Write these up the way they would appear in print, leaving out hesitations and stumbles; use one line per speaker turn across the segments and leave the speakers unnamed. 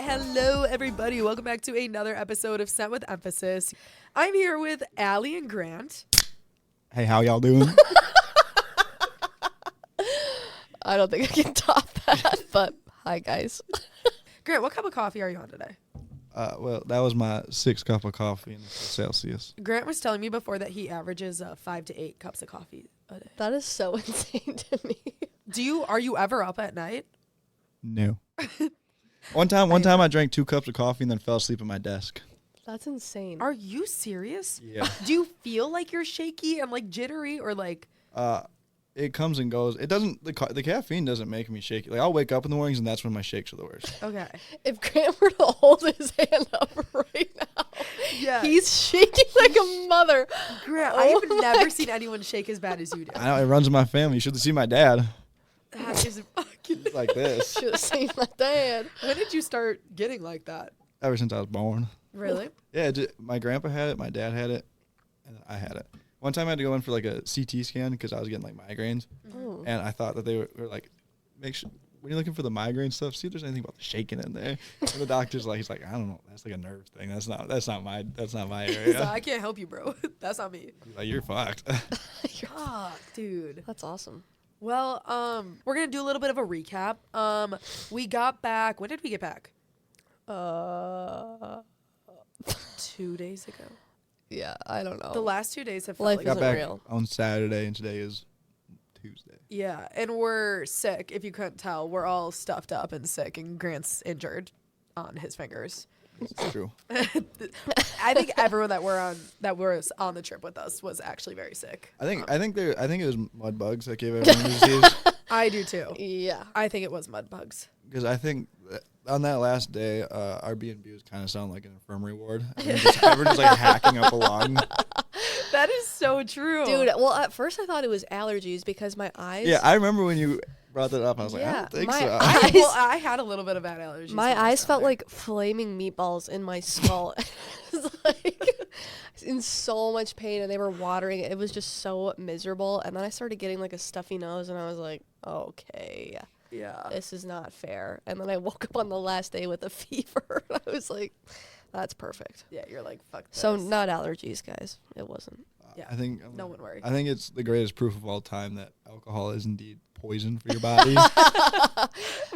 Hello, everybody. Welcome back to another episode of Sent with Emphasis. I'm here with Allie and Grant.
Hey, how y'all doing?
I don't think I can top that, but hi, guys.
Grant, what cup of coffee are you on today?
Well, that was my 6th cup of coffee in Celsius.
Grant was telling me before that he averages 5 to 8 cups of coffee a day.
That is so insane to me.
Are you ever up at night?
No. One time I drank 2 cups of coffee and then fell asleep at my desk.
That's insane.
Are you serious?
Yeah.
Do you feel like you're shaky and like jittery or like?
It comes and goes. It doesn't. The caffeine doesn't make me shaky. Like I'll wake up in the mornings and that's when my shakes are the worst.
Okay.
If Grant were to hold his hand up right now,
Yeah.
he's shaking like a mother.
Grant,
Oh
I've
my
never seen anyone shake as bad as you do.
I know it runs in my family. You should see my dad.
That is fucking.
He's like this.
Should have seen my dad.
When did you start getting like that?
Ever since I was born.
Really?
Yeah. My grandpa had it. My dad had it, and I had it. One time I had to go in for like a CT scan because I was getting like migraines, and I thought that they were like, make sure when you're looking for the migraine stuff, see if there's anything about the shaking in there. And the doctor's like, he's like, I don't know, that's like a nerve thing. That's not my area.
So I can't help you, bro. That's not me.
He's like, you're fucked.
Fuck, dude.
That's awesome.
Well, we're gonna do a little bit of a recap. We got back. When did we get back? 2 days ago.
Yeah, I don't know.
The last 2 days have felt
Life
like
Got
isn't
back
real.
on Saturday, and today is Tuesday.
yeah, and we're sick. If you couldn't tell, we're all stuffed up and sick, and Grant's injured on his fingers.
It's true.
I think everyone that was on the trip with us was actually very sick.
I think it was mud bugs that gave everyone the disease.
I do too.
Yeah.
I think it was mud bugs.
Because I think on that last day, our B&B was kind of sound like an infirmary ward. Everyone just like hacking up a lung.
That is so true,
Dude, well, at first I thought it was allergies because my eyes.
Yeah, I remember when you brought that up. I was like, I
Yeah,
don't think
my
so.
eyes-
I had a little bit of bad allergies.
My
when I
eyes
was
felt
down there.
like flaming meatballs in my skull. It was like in so much pain, and they were watering. It was just so miserable. And then I started getting like a stuffy nose, and I was like, okay,
Yeah.
this is not fair. And then I woke up on the last day with a fever. I was like, that's perfect.
Yeah, you're like, fuck this.
So not allergies, guys. It wasn't.
Yeah.
I think
No one worry.
I think it's the greatest proof of all time that alcohol is indeed poison for your body.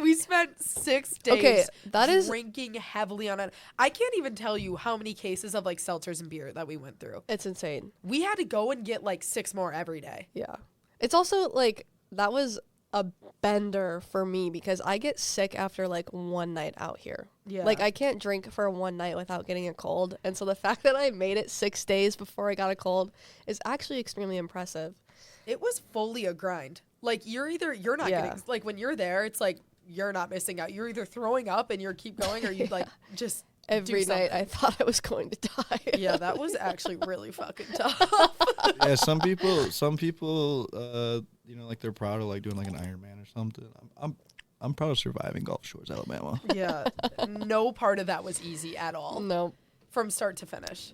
We spent 6 days
Okay, that is-
drinking heavily on it. I can't even tell you how many cases of like seltzers and beer that we went through.
It's insane.
We had to go and get like 6 more every day.
Yeah. It's also like that was a bender for me because I get sick after like one night out here.
Yeah.
Like I can't drink for one night without getting a cold. And so the fact that I made it 6 days before I got a cold is actually extremely impressive.
It was fully a grind. Like you're not
Yeah.
getting, like when you're there, it's like you're not missing out. You're either throwing up and you're keep going or you like just
Every
do
night
something.
I thought I was going to die.
Yeah, that was actually really fucking tough.
Yeah, some people, you know, like they're proud of like doing like an Ironman or something. I'm proud of surviving Gulf Shores, Alabama.
Yeah. No part of that was easy at all.
No.
From start to finish.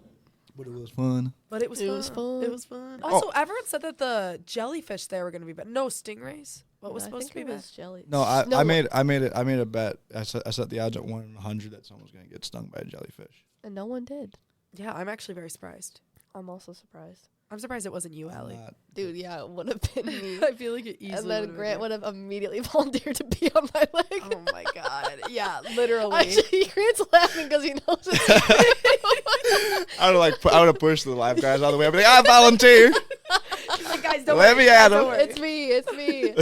But it was fun.
But it was fun. It was fun. Also, everyone said that the jellyfish there were going to be better. No, stingrays. What was
I
supposed to be
think it
bad?
was jelly.
No, I made a bet. I set the odds at 1 in 100 that someone was gonna get stung by a jellyfish.
And no one did.
Yeah, I'm actually very surprised.
I'm also surprised.
I'm surprised it wasn't you, Allie.
Dude, yeah, it would have been me.
I feel like it easily
And then
would've been
Grant
you.
would have immediately volunteered to be on my leg.
Oh my god. Yeah, literally.
Actually, Grant's laughing because he knows it's
I would have pushed the lifeguards all the way. I'd be like, I volunteer.
He's like, guys, don't
Let
worry.
me
guys,
at
don't
him.
worry.
It's me. It's me.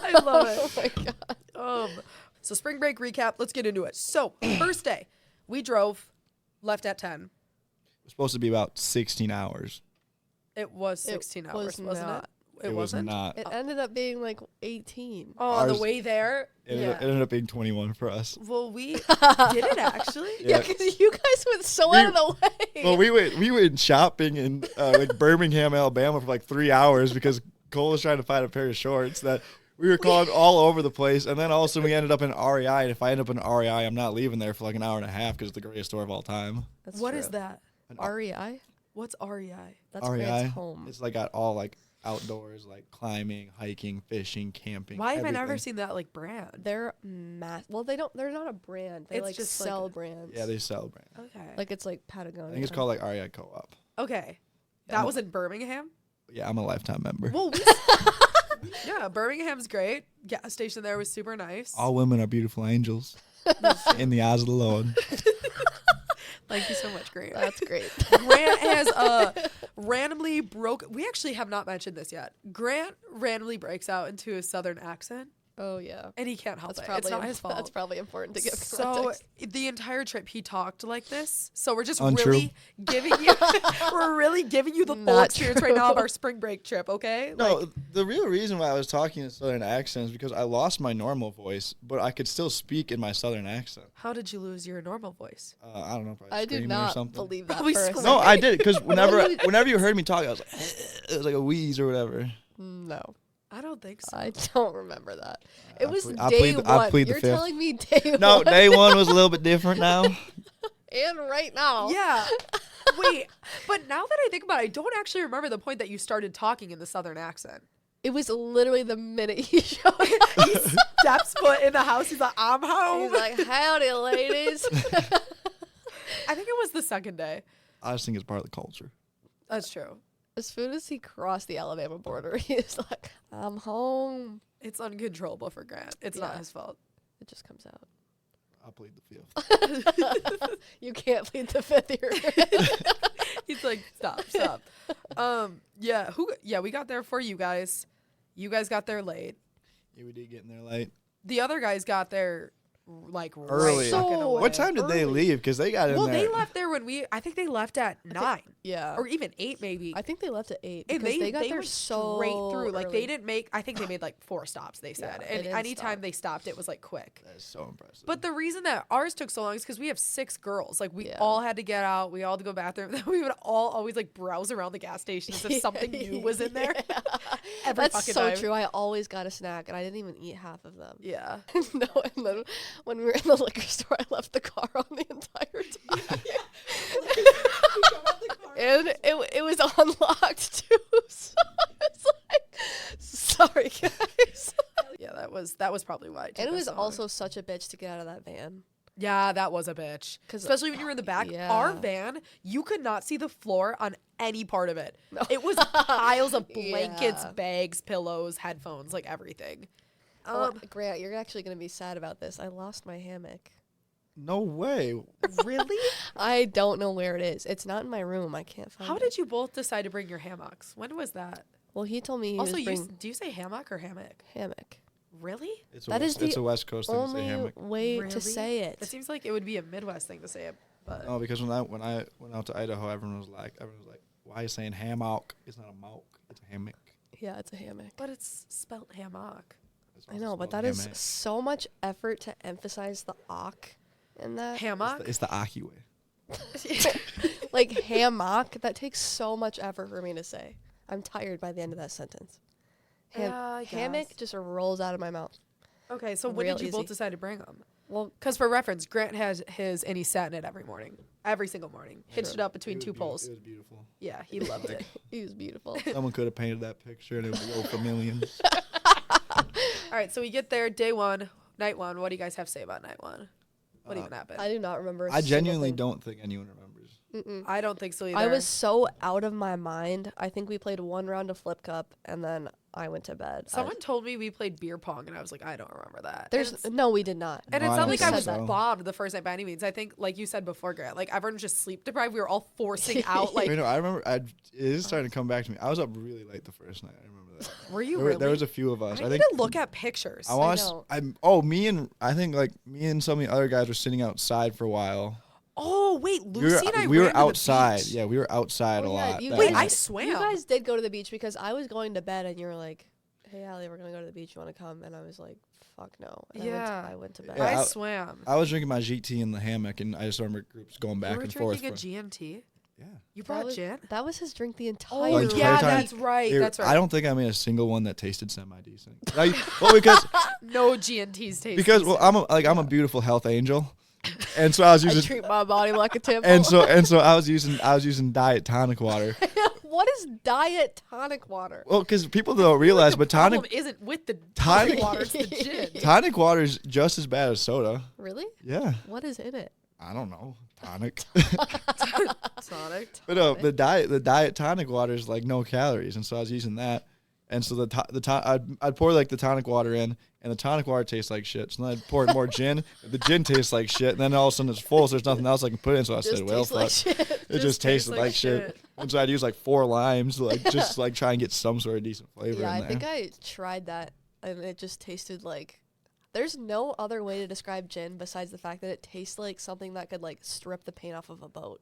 I love it.
Oh my god.
So spring break recap. Let's get into it. So first day, we drove, left at 10.
It's supposed to be about 16 hours.
It was 16 hours,
was
wasn't
not.
it?
It was
wasn't.
not.
It ended up being like 18.
Oh, on the
Ours-
way there.
It
Yeah.
ended up being 21 for us.
Well, we did it actually.
Yeah, because you guys went so out of the way.
Well, we went shopping in like Birmingham, Alabama for like 3 hours because Cole was trying to find a pair of shorts that we were calling all over the place. And then also we ended up in REI. And if I end up in REI, I'm not leaving there for like an hour and a half because it's the greatest store of all time.
That's
What
true.
is that?
REI?
What's REI?
That's
REI.
Grant's home.
It's like got all like outdoors, like climbing, hiking, fishing, camping.
Why have I never
everything.
seen that like brand?
They're well, they're not a brand. They
It's
like
just
sell
like
brands.
Yeah, they sell brands.
Okay.
like it's like Patagonia.
I think it's called like REI Co-op.
Okay.
Yeah,
That was in Birmingham?
Yeah, I'm a lifetime member.
Well, yeah, Birmingham's great. Gas station there was super nice.
All women are beautiful angels in the eyes of the Lord.
Thank you so much, Grant.
That's great.
Grant has randomly broke. We actually have not mentioned this yet. Grant randomly breaks out into a southern accent,
Oh yeah.
and he can't help
That's
it.
probably
It's not his fault.
That's probably important to give
So
context.
the entire trip he talked like this. So we're just
Untrue.
really giving you we're really giving you the full
Not
experience right now of
true.
our spring break trip, okay?
No,
Like,
the real reason why I was talking in a southern accent is because I lost my normal voice, but I could still speak in my southern accent.
how did you lose your normal voice?
I don't know, probably
I do
screaming or
not
something.
believe that
Probably
for a
screaming.
No,
second.
I did because whenever you heard me talk, I was like, it was like a wheeze or whatever.
No,
I don't think so.
I don't remember that. It was
I
day
plead
one.
the
You're
fifth.
telling me day
No,
one.
day one was a little bit different now.
And right now.
Yeah. Wait, but now that I think about it, I don't actually remember the point that you started talking in the southern accent.
It was literally the minute he showed up.
He steps foot in the house. He's like, I'm home.
He's like, howdy, ladies.
I think it was the second day.
I just think it's part of the culture.
That's true.
As soon as he crossed the Alabama border, he was like, I'm home.
It's uncontrollable for Grant. It's not
Yeah.
his fault.
It just comes out.
I plead the fifth.
You can't plead the fifth here.
He's like, stop. Yeah, we got there for you guys. You guys got there late.
Yeah, we did get in there late.
The other guys got there like
Early.
right fucking
So-
away.
What time did they leave? Because they got in
Well,
there.
they left there when I think they left at 9
Yeah.
or even 8 maybe.
I think they left at 8
And
because they got there
went
so
straight through. Like
early.
they didn't make. I think they made like 4 stops. They said,
Yeah, they
and
didn't
anytime
stop.
they stopped, it was like quick.
That is so impressive.
But the reason that ours took so long is because we have 6 girls. Like we
Yeah.
all had to get out. We all had to go bathroom. Then we would all always like browse around the gas station as if something new was in there. Every
That's
fucking
so
time.
true. I always got a snack, and I didn't even eat half of them.
Yeah.
No, and then when we were in the liquor store, I left the car on the entire time. And it was unlocked too. So I was like, sorry guys.
Yeah, that was probably why.
And it was
so long.
also such a bitch to get out of that van.
Yeah, that was a bitch.
'Cause-
Especially when you were in the back.
Yeah.
Our van, you could not see the floor on any part of it.
No.
It was piles of blankets,
Yeah.
bags, pillows, headphones, like everything.
Well, Grant, you're actually gonna be sad about this. I lost my hammock.
no way.
Really?
I don't know where it is. It's not in my room. I can't find
How
it.
did you both decide to bring your hammocks? When was that?
Well, he told me he
Also,
was bring
do you say hammock or hammock?
hammock.
Really?
It's
That is
it's
the
a West Coast thing to say
Only
hammock.
way
Really?
to say it.
It seems like it would be a Midwest thing to say it, but
No, because when I went out to Idaho, everyone was like, why are you saying hammock? It's not a mock. It's a hammock.
Yeah, it's a hammock.
but it's spelled hammock.
It's
I
also
know, but
spelled
that is
hammock.
so much effort to emphasize the "och" in that.
Hammock?
It's the Aki way.
Like hammock, that takes so much effort for me to say. I'm tired by the end of that sentence.
Yeah, I
hammock
guess.
just rolls out of my mouth.
Okay, so when
Real
did you both
easy.
decide to bring them?
Well,
Because for reference, Grant has his and he sat in it every morning, every single morning, hitched it up between 2 poles.
It was beautiful.
Yeah, he loved it.
he was beautiful.
Someone could have painted that picture and it would go for millions.
All right, so we get there, day 1, night 1. What do you guys have to say about night 1? What even happened?
I do not remember.
I genuinely don't think anyone remembers.
I don't think so either.
I was so out of my mind. I think we played 1 round of flip cup and then I went to bed.
Someone told me we played beer pong, and I was like, I don't remember that.
There's
and
no, we did not.
it's
No, I
not
don't
like I
think
was
so.
bombed the first night by any means. I think, like you said before, Grant, like everyone was just sleep deprived. We were all forcing out. Like,
I remember. It is starting to come back to me. I was up really late the first night. I remember that.
were you
There,
really?
there was a few of us.
I
I
need
think.
to look at pictures.
I want.
know.
Me and I think like me and some of the other guys were sitting outside for a while.
Oh wait,
We
Lucy and I
we were
ran to the
outside.
beach.
Yeah, we were outside
Oh,
a
yeah,
lot.
you
that
guys-
Wait,
night.
I swam.
You guys did go to the beach because I was going to bed and you were like, "Hey, Allie, we're gonna go to the beach. You want to come?" And I was like, "Fuck no." And
Yeah.
I went to bed.
Yeah,
I
I-
swam.
I was drinking my GT in the hammock, and I just remember groups going back
You were
and forth.
drinking a
for-
GMT.
yeah.
You
That
brought
was,
gin.
that was his drink the entire
Oh
entire
yeah,
time.
that's right.
It-
That's right.
I don't think I made a single one that tasted semi decent. Well, because
No GNTs taste.
because well,
decent.
I'm a beautiful health angel, and so I was
I
using
treat my body like a temple.
and so I was using diet tonic water.
What is diet tonic water?
Well, because people don't realize, but
the problem
tonic
isn't with the
tonic-
water, it's the gin.
tonic water is just as bad as soda.
Really?
Yeah.
What is in it?
I don't know. Tonic.
Sonic.
But no, the diet tonic water is like no calories, and so I was using that, and so I'd pour like the tonic water in, and the tonic water tastes like shit. So then I'd pour in more gin, the gin tastes like shit, and then all of a sudden it's full, so there's nothing else I can put in. So I said, well, fuck, it just tasted like shit. And so I'd use like 4 limes, like just like try and get some sort of decent flavor.
Yeah,
in
I
there.
think I tried that, and it just tasted like. There's no other way to describe gin besides the fact that it tastes like something that could like strip the paint off of a boat.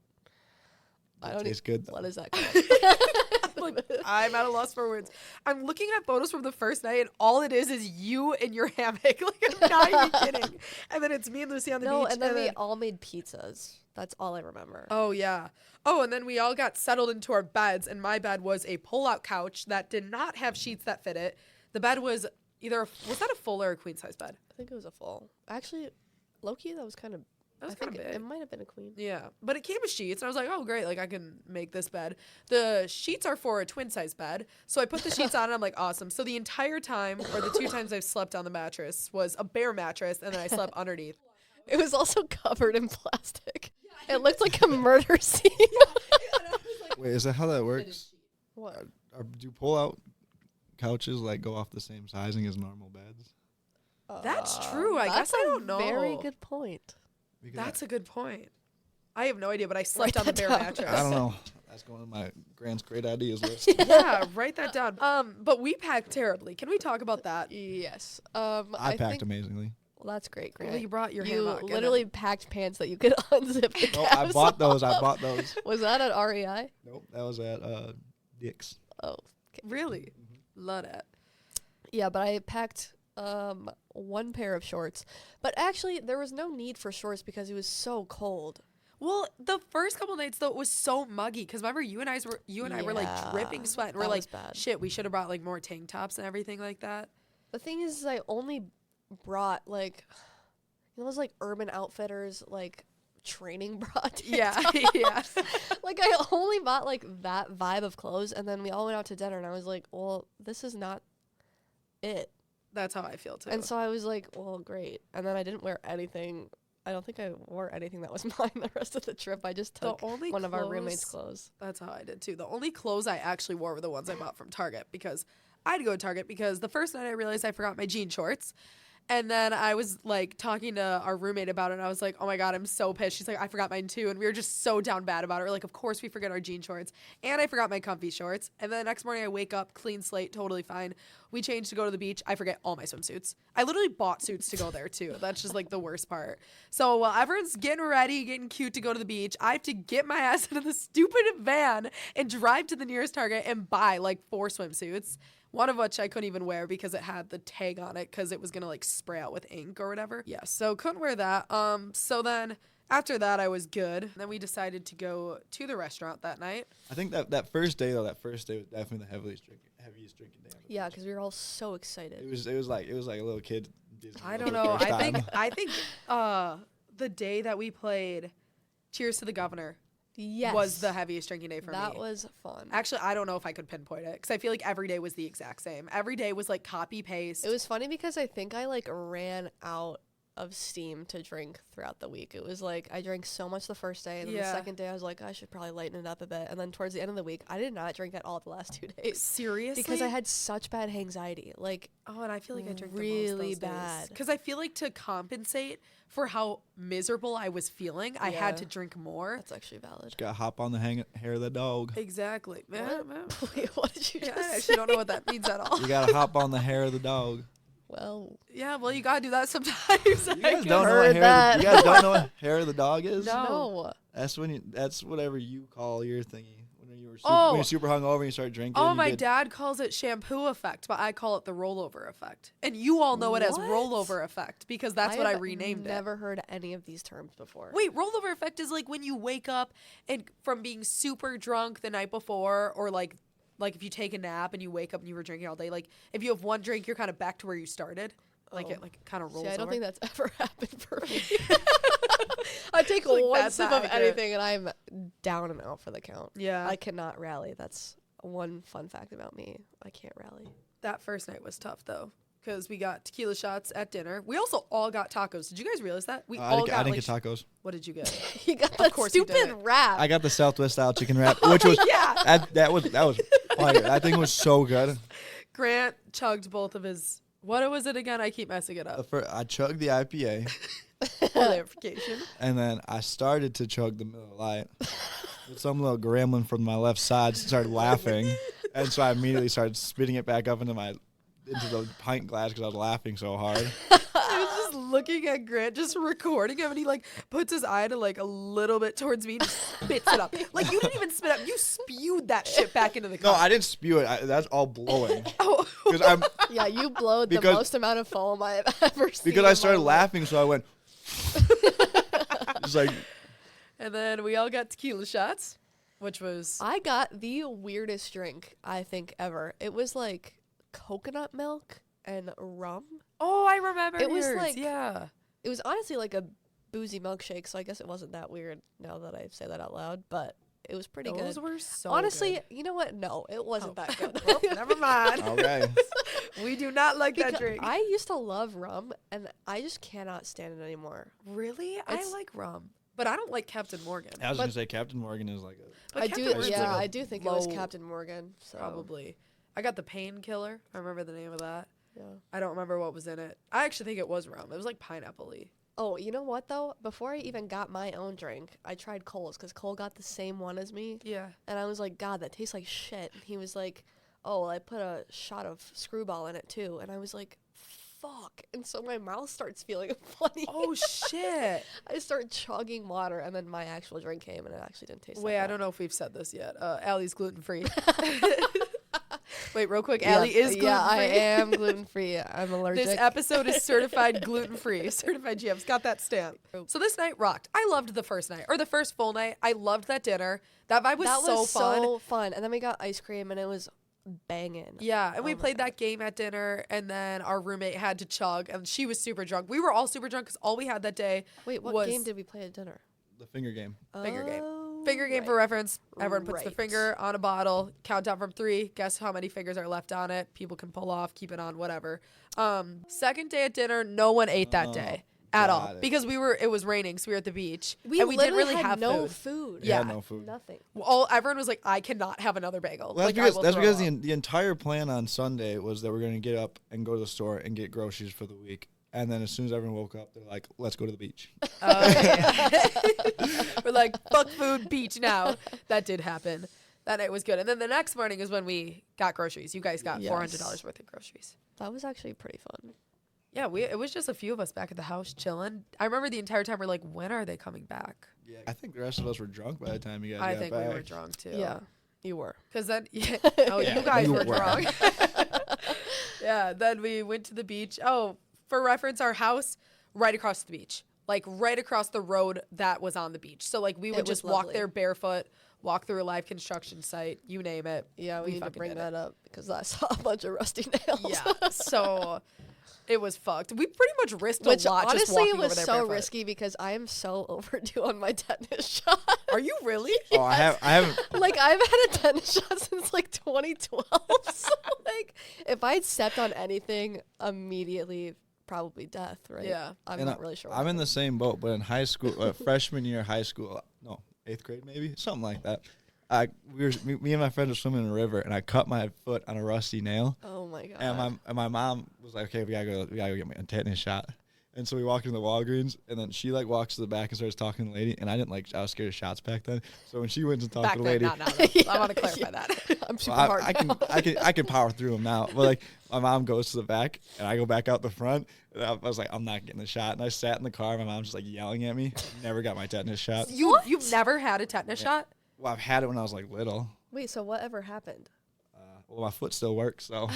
It tastes good though.
What is that called?
I'm at a loss for words. I'm looking at photos from the first night, and all it is you in your hammock. Like, I'm not even kidding. And then it's me and Lucy on the beach.
No, and then we all made pizzas. That's all I remember.
Oh, yeah. Oh, and then we all got settled into our beds, and my bed was a pull-out couch that did not have sheets that fit it. The bed was was that a full or a queen-size bed?
I think it was a full. Actually, low-key, that was kind of.
That was
I think
kind of big.
it might have been a queen.
Yeah, but it came with sheets, and I was like, oh, great, like, I can make this bed. The sheets are for a twin-size bed, so I put the sheets on, and I'm like, awesome. So the entire time, or the 2 times I've slept on the mattress, was a bare mattress, and then I slept underneath.
It was also covered in plastic. It looked like a murder scene.
Wait, is that how that works?
What?
Do pull-out couches like go off the same sizing as normal beds?
That's true. I guess I don't know.
Very good point.
Because
That's a good point. I have no idea, but I slept on the bare
down.
mattress.
I don't know. That's going on my grand's great ideas list.
Yeah, write that down. But we packed terribly. Can we talk about that?
Yes.
I packed
think,
amazingly.
Well, that's great, Grant.
Well, you brought your
You
hammock. and
literally packed pants that you could unzip the
No, I
caps
bought those.
off.
I bought those.
Was that at REI?
Nope, that was at Dick's.
Oh,
then- really? Love that.
yeah, but I packed 1 pair of shorts. But actually, there was no need for shorts because it was so cold.
Well, the first couple nights though it was so muggy because remember you and I were like dripping sweat and we're
that
like
was bad.
shit. We should have brought like more tank tops and everything like that.
The thing is, I only brought like, those like Urban Outfitters like training bra.
Yeah,
tank
yeah.
tops. Like I only bought like that vibe of clothes, and then we all went out to dinner, and I was like, well, this is not it.
That's how I feel too.
And so I was like, well, great. And then I didn't wear anything. I don't think I wore anything that was mine the rest of the trip. I just took
only
one of our roommates' clothes.
That's how I did too. The only clothes I actually wore were the ones I bought from Target because I had to go to Target because the first night I realized I forgot my jean shorts. And then I was like talking to our roommate about it and I was like, oh my God, I'm so pissed. She's like, I forgot mine too. And we were just so down bad about it. We're like, of course we forget our jean shorts. And I forgot my comfy shorts. And then the next morning I wake up, clean slate, totally fine. We change to go to the beach. I forget all my swimsuits. I literally bought suits to go there too. That's just like the worst part. So while everyone's getting ready, getting cute to go to the beach, I have to get my ass into the stupid van and drive to the nearest Target and buy like 4 swimsuits. One of which I couldn't even wear because it had the tag on it because it was going to like spray out with ink or whatever. Yeah, so couldn't wear that. So then after that I was good. Then we decided to go to the restaurant that night.
I think that first day was definitely the heaviest drinking day. On the
Yeah,
beach.
because we were all so excited.
It was like a little kid. Disney
I
World
don't
for
know.
the first
I
time.
think the day that we played Cheers to the Governor
Yes.
was the heaviest drinking day for me.
That was fun.
Actually, I don't know if I could pinpoint it because I feel like every day was the exact same. Every day was like copy paste.
It was funny because I think I like ran out of steam to drink throughout the week. It was like I drank so much the first day, and then the
Yeah.
second day I was like, I should probably lighten it up a bit. And then towards the end of the week, I did not drink at all the last 2 days
Seriously?
because I had such bad anxiety. Like,
Oh, and I feel like I drink
really bad.
Because I feel like to compensate for how miserable I was feeling, I had
Yeah.
to drink more.
that's actually valid.
Got to hop on the hair of the dog.
Exactly. Yeah,
Wait, what did you
yeah, I
just say?
actually don't know what that means at all.
You got to hop on the hair of the dog.
Well,
Yeah, well, you gotta do that sometimes.
You guys don't know
heard
what
that.
you guys don't know what hair of the dog is?
No.
no.
That's whatever you call your thingy.
Oh.
When you're super hungover and you start drinking.
Oh,
you
my
get-
dad calls it shampoo effect, but I call it the rollover effect. And you all know it as
What?
rollover effect because that's what I
have
renamed it.
never heard any of these terms before.
Wait, rollover effect is like when you wake up and from being super drunk the night before, or like if you take a nap and you wake up and you were drinking all day. Like if you have one drink, you're kind of back to where you started. Like
Oh.
it kind of rolls.
See, I don't
over.
think that's ever happened for me. I take
Like,
one
that's
sip
not
of
accurate.
anything and I'm down and out for the count.
Yeah.
I cannot rally. That's one fun fact about me. I can't rally.
That first night was tough though, because we got tequila shots at dinner. We also all got tacos. Did you guys realize that? We all got.
I didn't get tacos.
What did you get?
You got that
course you
stupid
didn't.
wrap.
I got the Southwest style chicken wrap, which was
Yeah.
that was fire. That thing was so good.
Grant chugged both of his. What was it again? I keep messing it up.
I chugged the IPA,
For clarification.
and then I started to chug the Miller Lite. But some little gremlin from my left side started laughing, and so I immediately started spitting it back up into the pint glass because I was laughing so hard.
I was just looking at Grant, just recording him, and he like puts his eye to like a little bit towards me and just spits it up. Like you didn't even spit up, you spewed that shit back into the
No,
cup.
I didn't spew it. That's all blowing.
Oh.
'Cause I'm
Yeah, you blowed the
Because-
most amount of foam I've ever seen.
because
in
I
my
started
life.
laughing, so I went. It's like
And then we all got tequila shots, which was
I got the weirdest drink I think ever. It was like coconut milk and rum.
oh, I remember
It was
yours.
like-
yeah.
It was honestly like a boozy milkshake, so I guess it wasn't that weird now that I say that out loud, but it was pretty
Those
good.
were so
Honestly,
good.
you know what? No, it wasn't
Oh.
that good.
Well, never mind.
okay.
We do not like that
Because
drink.
I used to love rum, and I just cannot stand it anymore.
Really? I
It's-
like rum, but I don't like Captain Morgan.
I was
But-
gonna say Captain Morgan is like a.
But
I
Captain
do,
Morgan's
yeah,
like a
I do think it was
low-
Captain Morgan. So.
Probably. I got the painkiller. I remember the name of that.
Yeah.
I don't remember what was in it. I actually think it was rum. It was like pineapple-y.
Oh, you know what though? Before I even got my own drink, I tried Cole's because Cole got the same one as me,
Yeah.
and I was like, "God, that tastes like shit." And he was like, "Oh, well, I put a shot of Screwball in it too," and I was like, "Fuck!" And so my mouth starts feeling funny.
Oh shit.
I start chugging water, and then my actual drink came, and it actually didn't taste.
Wait,
like
I
that.
don't know if we've said this yet. Allie's gluten-free. Wait, real quick.
Yes,
Allie is gluten-free.
Yeah, I am gluten free. I'm allergic.
This episode is certified gluten-free. Certified GM's got that stamp. So this night rocked. I loved the first night, or the first full night. I loved that dinner. That vibe was
that
so
was
fun.
so fun. And then we got ice cream, and it was banging.
Yeah, and we
Oh my
played
God.
that game at dinner, and then our roommate had to chug, and she was super drunk. We were all super drunk because all we had that day
Wait, what
was
game did we play at dinner?
The finger game.
Finger game.
Oh,
Finger game for
right.
reference. Everyone puts the
Right.
finger on a bottle, count down from 3. Guess how many fingers are left on it. People can pull off, keep it on, whatever. Second day at dinner, no one ate that
Oh,
day at all
got it.
because it was raining, so we were at the beach.
We
and we didn't
literally
really
had
have
no
food.
food.
We
Yeah.
had no food.
Nothing.
Everyone was like, I cannot have another bagel.
Well,
like,
that's
I
because
will throw up.
the entire plan on Sunday was that we're gonna get up and go to the store and get groceries for the week. And then as soon as everyone woke up, they're like, "Let's go to the beach."
We're like, fuck food, beach now. That did happen. That night was good. And then the next morning is when we got groceries. You guys got
Yes.
$400 worth of groceries.
That was actually pretty fun.
Yeah, it was just a few of us back at the house chilling. I remember the entire time we're like, when are they coming back?
Yeah, I think the rest of us were drunk by the time you guys
I
got
think
back.
we were drunk too.
Yeah, you were.
Because then, you
Yeah,
guys
you
were
were.
drunk. Yeah, then we went to the beach. Oh, for reference, our house right across the beach. Like right across the road that was on the beach. So like we would
It was
just walk
lovely.
there barefoot, walk through a live construction site, you name it.
Yeah, we need to
fucking
bring
did
that up because I saw a bunch of rusty nails.
Yeah. So it was fucked. We pretty much risked
Which
a lot just
honestly
walking over
was
there
so
barefoot.
risky because I am so overdue on my tetanus shot.
Are you really?
Oh, I haven't.
Like I've had a tetanus shot since like 2012. So like if I'd stepped on anything, immediately probably death, right?
Yeah.
I'm
and
not really sure.
I'm in the same boat, but in high school, freshman year of high school, no, 8th grade maybe, something like that. Me and my friend were swimming in a river, and I cut my foot on a rusty nail.
Oh my god.
And my mom was like, "Okay, we gotta go get my tetanus shot." And so we walked into the Walgreens, and then she like walks to the back and starts talking to the lady. And I I was scared of shots back then. So when she went to talk
Back
to the
then,
lady,
not now. Though. I want to clarify that.
I'm super
well,
hard.
I can power through them now. But like my mom goes to the back, and I go back out the front. And I was like, I'm not getting the shot. And I sat in the car. My mom's just like yelling at me. Never got my tetanus shot.
You've never had a tetanus shot?
Well, I've had it when I was like little.
Wait, so whatever happened?
Well, my foot still works, so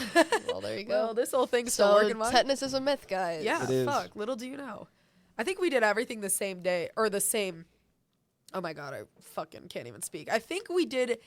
Well, there you
Well,
go.
this whole thing's still
So
working well.
tetanus is a myth, guys.
Yeah,
It is.
fuck. Little do you know. I think we did everything the same day or the same. Oh my god, I fucking can't even speak. I think we did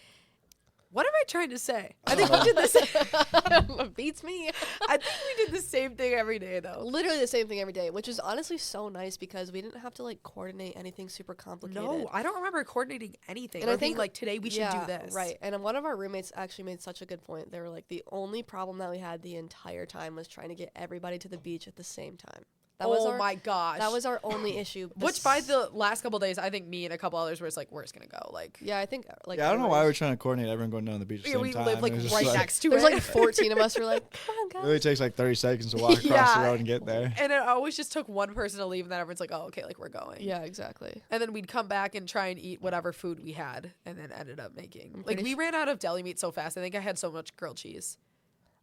What am I trying to say? I
I
think
don't
we did the same.
Beats me.
I think we did the same thing every day, though.
Literally the same thing every day, which is honestly so nice because we didn't have to like coordinate anything super complicated.
No, I don't remember coordinating anything.
And
Or
I
being
think-
like, today we should do this.
Right. And one of our roommates actually made such a good point. They were like, the only problem that we had the entire time was trying to get everybody to the beach at the same time. That was
my gosh.
That was our only issue.
Which by the last couple days, I think me and a couple others were just like, we're just gonna go. Like,
yeah, I think like
Yeah, I don't know why
everyone-
we're trying to coordinate everyone going down to the beach at the
yeah,
same
we
time.
live like
It was just
right next to
There's
it.
like 14 of us who were like, come on,
It
guys.
really takes like 30 seconds to walk across
Yeah.
the road and get there.
And it always just took one person to leave, and then everyone's like, oh, okay, like we're going.
Yeah, exactly.
And then we'd come back and try and eat whatever food we had, and then ended up making. Like,
pretty
we ran out of deli meat so fast. I think I had so much grilled cheese.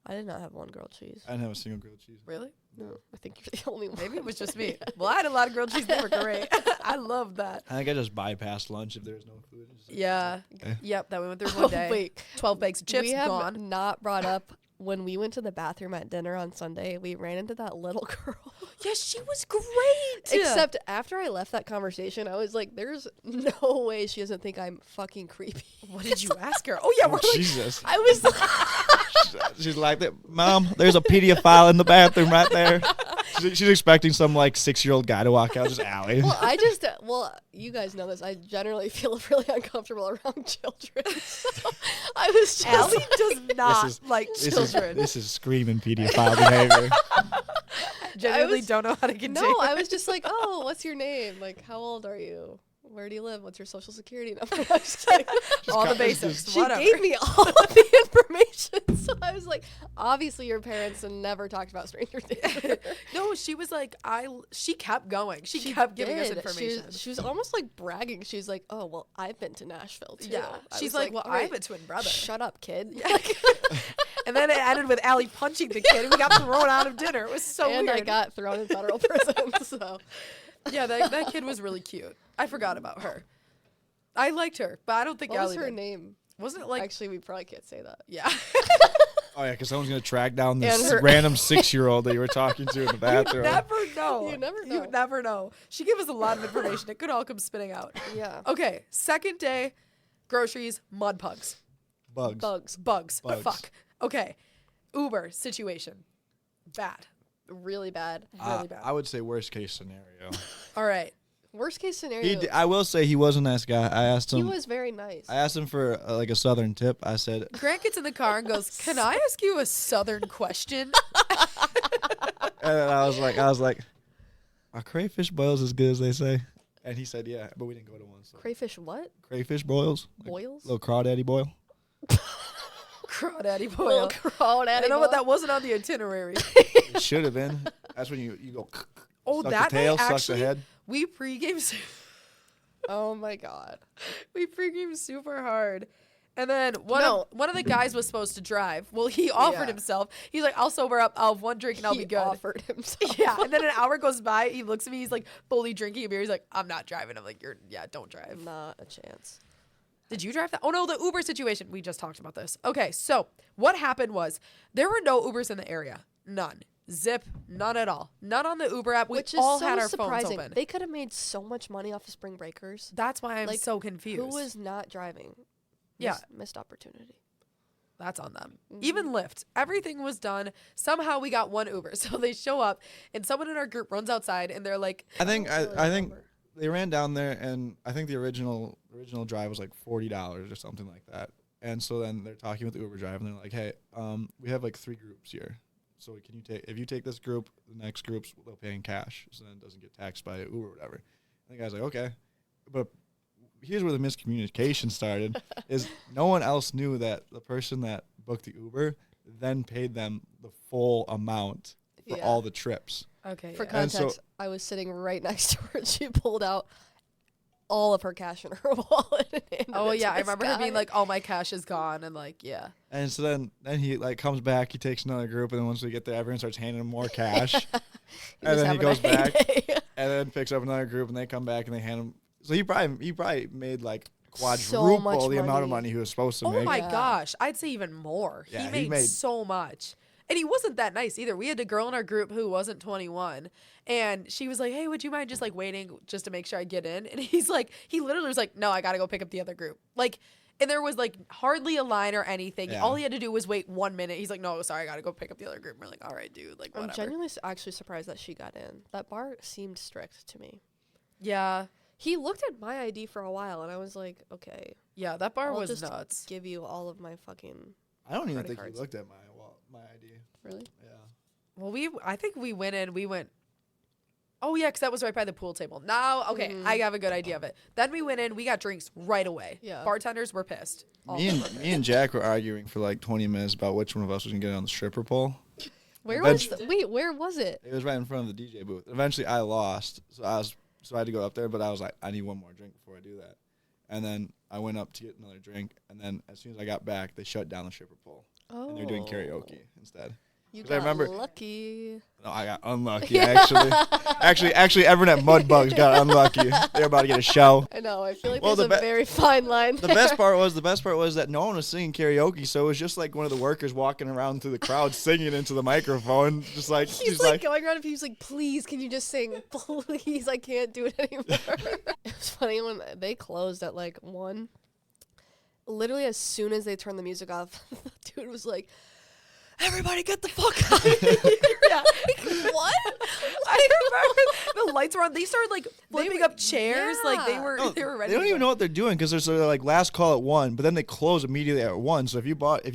I did not have one grilled cheese.
I didn't have a single grilled cheese.
Really?
No, I think you're the only one.
Maybe it was just me. Well, I had a lot of grilled cheese. They were great. I love that.
I think I just bypassed lunch if there was no food. Just like,
Yeah.
okay.
Yep, that we went through one day.
Wait,
12 bags of chips,
we have
gone.
not brought up when we went to the bathroom at dinner on Sunday. We ran into that little girl.
Yes, she was great.
Except after I left that conversation, I was like, "There's no way she doesn't think I'm fucking creepy."
What did you ask her? Oh, yeah,
Oh,
we're like,
Jesus.
I was like,
She's like that. Mom, there's a pedophile in the bathroom right there. She's expecting some like 6-year-old guy to walk out. Just Allie.
well, you guys know this. I generally feel really uncomfortable around children. So I was just
Allie
like,
does not
is-
like children.
This is screaming pedophile behavior.
Genuinely
was-
don't know how to contain
no,
it.
I was just like, "Oh, what's your name? Like, how old are you? Where do you live? What's your social security number?" I was just kidding.
all the
cut-
basics.
She
Whatever.
gave me all of the information, so I was like, "Obviously, your parents and never talked about stranger things."
No, she was like, she kept going. She kept giving us
did.
information.
She was almost like bragging. She was like, "Oh, well, I've been to Nashville too."
Yeah.
I
She's
was
like, well,
"All
I
right,
have a twin brother.
Shut up, kid.
And then it ended with Allie punching the kid, and we got thrown out of dinner. It was so
and
weird.
I got thrown in federal prison. So
Yeah, that kid was really cute. I forgot about her. I liked her, but I don't think
what was
Allie
her
did.
name?
Wasn't it like,
Actually, we probably can't say that.
yeah.
Oh yeah, because someone's gonna track down this
And her-
random 6-year-old that you were talking to in the
You
bathroom.
never know.
You never
You
know.
never know. She gave us a lot of information. It could all come spinning out.
Yeah.
Okay, second day, groceries, mud pugs.
Bugs.
Bugs.
Bugs.
Fuck. Okay, Uber situation. Bad.
Really bad.
Really bad.
I would say worst case scenario.
All right.
Worst case scenario.
I will say he was a nice guy. I asked
He
him.
was very nice.
I asked him for like a southern tip. I said,
Grant gets in the car and goes, "Can I ask you a southern question?"
and then I was like, are crayfish boils as good as they say? And he said, yeah, but we didn't go to one. So.
Crayfish what?
Crayfish boils. Like
Boils?
little crawdaddy boil.
Crawdaddy
Little
boil.
crawdaddy
I know, but
boil.
that wasn't on the itinerary.
It should have been. That's when you go.
Oh,
suck
that
the tail,
night,
suck
actually,
the head.
we pregame.
Oh my god.
We pregame super hard. And then one
No.
of the guys was supposed to drive. Well, he offered
Yeah.
himself. He's like, "I'll sober up. I'll have one drink and I'll
He
be good."
offered himself.
Yeah. And then an hour goes by. He looks at me. He's like fully drinking a beer. He's like, "I'm not driving." I'm like, don't drive."
Not a chance.
Did you drive that? Oh no, the Uber situation. We just talked about this. Okay, so what happened was there were no Ubers in the area. None. Zip. None at all. None on the Uber app. We
Which is
all
so
had our
surprising.
phones open.
They could have made so much money off of spring breakers.
That's why I'm
Like,
so confused.
Who was not driving?
Yeah.
Missed opportunity.
That's on them.
Mhm.
Even Lyft. Everything was done. Somehow we got one Uber. So they show up and someone in our group runs outside and they're like,
I think
don't really
I think
remember.
they ran down there, and I think the original drive was like $40 or something like that. And so then they're talking with the Uber driver, and they're like, "Hey, we have like 3 groups here. So can you if you take this group, the next groups they'll pay in cash, so then it doesn't get taxed by Uber or whatever." And the guy's like, "Okay," but here's where the miscommunication started: is no one else knew that the person that booked the Uber then paid them the full amount for
Yeah.
all the trips.
okay.
For
yeah.
And so-
context, I was sitting right next to her. She pulled out all of her cash in her wallet. And handed
Oh
it to
yeah, I
this
remember her being
guy.
like, "All my cash is gone," and like, yeah.
And so then he like comes back, he takes another group, and then once we get there, everyone starts handing him more cash.
He
and
was
then he
having a
goes back
heyday.
and then picks up another group, and they come back and they hand him. So he probably made like
So
quadruple
much
the amount of
money.
money he was supposed to
Oh
make.
my
Yeah.
gosh, I'd say even more.
Yeah,
he made so much. And he wasn't that nice either. We had a girl in our group who wasn't 21, and she was like, "Hey, would you mind just like waiting just to make sure I get in?" And he literally was like, "No, I got to go pick up the other group." Like, And there was like hardly a line or anything.
Yeah.
All he had to do was wait 1 minute. He's like, no, sorry, I gotta go pick up the other group. We're like, all right, dude, like whatever.
I'm genuinely actually surprised that she got in. That bar seemed strict to me.
Yeah.
He looked at my ID for a while, and I was like, okay.
Yeah, that bar
I'll
was
just
nuts.
give you all of my fucking...
I don't even
Credit
think
cards.
he looked at my ID.
Really?
Yeah.
Well, I think we went in. We went. Oh yeah, because that was right by the pool table. Now, okay, I have a good idea of it. Then we went in. We got drinks right away.
Yeah.
Bartenders were pissed.
Me and Jack were arguing for like 20 minutes about which one of us was gonna get on the stripper pole.
Where
Eventually-
where was it?
It was right in front of the DJ booth. Eventually, I lost, so I had to go up there. But I was like, I need one more drink before I do that. And then I went up to get another drink. And then as soon as I got back, they shut down the stripper pole.
Oh.
And they're doing karaoke instead.
You
'Cause
got
I remember-
lucky.
No, I got unlucky actually. actually, everyone at Mudbugs got unlucky. They were about to get a show.
I know. I feel like
Well,
there's
the
a very fine line.
The best part was that no one was singing karaoke, so it was just like one of the workers walking around through the crowd singing into the microphone, just like
He's like going around and he's like, please, can you just sing? Please, I can't do it anymore. It was funny when they closed at like 1. Literally, as soon as they turned the music off, the dude was like, everybody get the fuck out of here.
Yeah.
What?
I remember the lights were on. They started like flipping up chairs. Like they
yeah.
were
No,
they were ready.
They don't
to
even
go.
know what they're doing because there's like last call at 1, but then they close immediately at 1. So if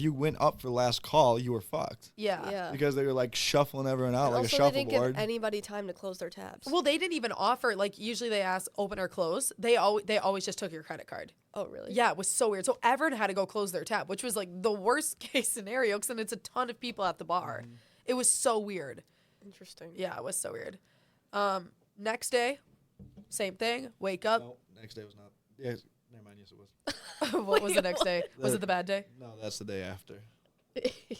you went up for last call, you were fucked
Yeah.
Yeah.
because they were like shuffling everyone out
And
like a
also, they didn't
shuffleboard.
give anybody time to close their tabs.
Well, they didn't even offer. Like usually they ask open or close. They always just took your credit card.
Oh, really?
Yeah, it was so weird. So everyone had to go close their tab, which was like the worst case scenario because then it's a ton of people at the bar. It was so weird.
Interesting.
Yeah, it was so weird. Next day, same thing. Wake up.
No, next day was not. Yeah, never mind. Yes, it was.
What was the next day? Was it the bad day?
No, that's the day after.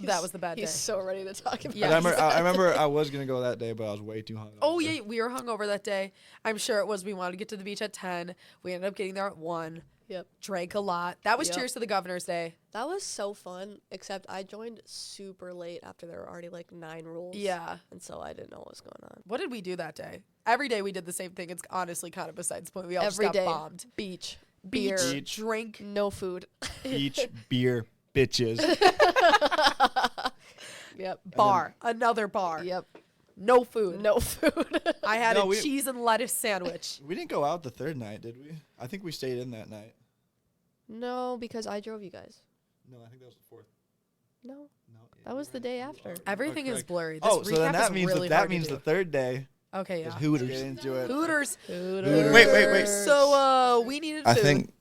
That was the bad
He's
day.
so ready to talk about
Yeah.
I remember I was gonna go that day, but I was way too hungover.
Oh yeah, we were hungover that day. I'm sure it was. We wanted to get to the beach at 10. We ended up getting there at 1.
Yep.
Drank a lot. That was
Yep.
cheers to the Governor's Day.
That was so fun, except I joined super late after there were already like 9 rules.
Yeah.
And so I didn't know what was going on.
What did we do that day? Every day we did the same thing. It's honestly kind of besides the point. We all
Every
just
day.
got bombed.
Beach.
Beach,
Beer.
drink.
No food.
Beach, beer, bitches.
Yep.
Bar. Another bar.
Yep.
No food.
No food.
I had
No,
a
we-
cheese and lettuce sandwich.
We didn't go out the third night, did we? I think we stayed in that night.
No, because I drove you guys.
No, I think that was the fourth.
No.
No,
That was the day after.
Everything is
correct.
blurry. This
Oh, so then
recap
that
is
means
really
that
hard to
means
do.
the third day
Okay,
is
yeah.
Hooters. Get into it.
Hooters.
Hooters.
Wait.
So we needed
I
food.
think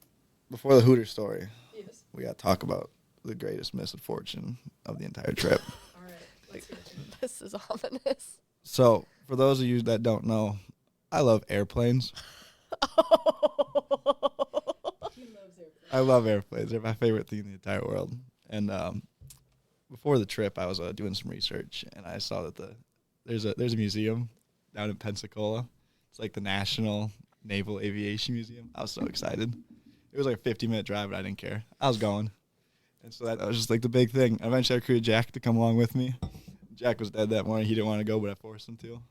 before the Hooters story, we got to talk about the greatest misfortune of the entire trip.
All right. Let's hear it.
This is ominous.
So, for those of you that don't know, I love airplanes. I love airplanes. They're my favorite thing in the entire world. And before the trip, I was doing some research, and I saw that there's a museum down in Pensacola. It's like the National Naval Aviation Museum. I was so excited. It was like a 50-minute drive, but I didn't care. I was going. And so that was just like the big thing. Eventually, I recruited Jack to come along with me. Jack was dead that morning. He didn't want to go, but I forced him to.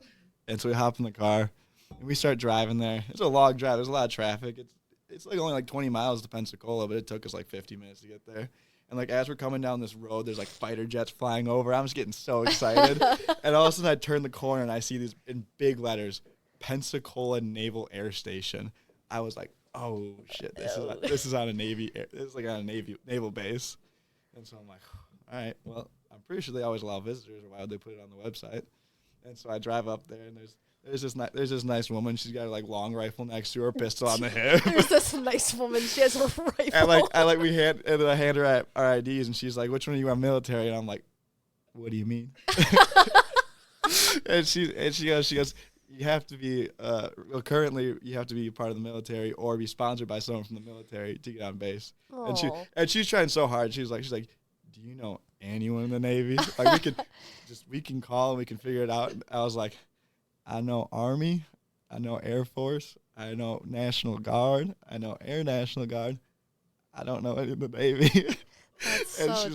And so we hopped in the car, and we start driving there. It's a long drive. There's a lot of traffic. It's like only like 20 miles to Pensacola, but it took us like 50 minutes to get there. And like as we're coming down this road, there's like fighter jets flying over. I'm just getting so excited. And all of a sudden, I turn the corner, and I see these in big letters, Pensacola Naval Air Station. I was like, oh shit, this is on a this is like on a naval base. And so I'm like, all right, well, I'm pretty sure they always allow visitors, or why would they put it on the website? And so I drive up there, and there's this nice woman. She's got her like long rifle next to her, pistol on the hip.
There's this nice woman. She has a rifle.
And I hand her our IDs, and she's like, "Which one are you on military?" And I'm like, "What do you mean?" and she goes, "You have to be currently you have to be part of the military or be sponsored by someone from the military to get on base."
Aw.
And she's trying so hard. She's like, "Do you know anyone in the Navy? Like we can call and we can figure it out." And I was like, "I know Army, I know Air Force, I know National Guard, I know Air National Guard. I don't know any of the Navy."
That's
and
so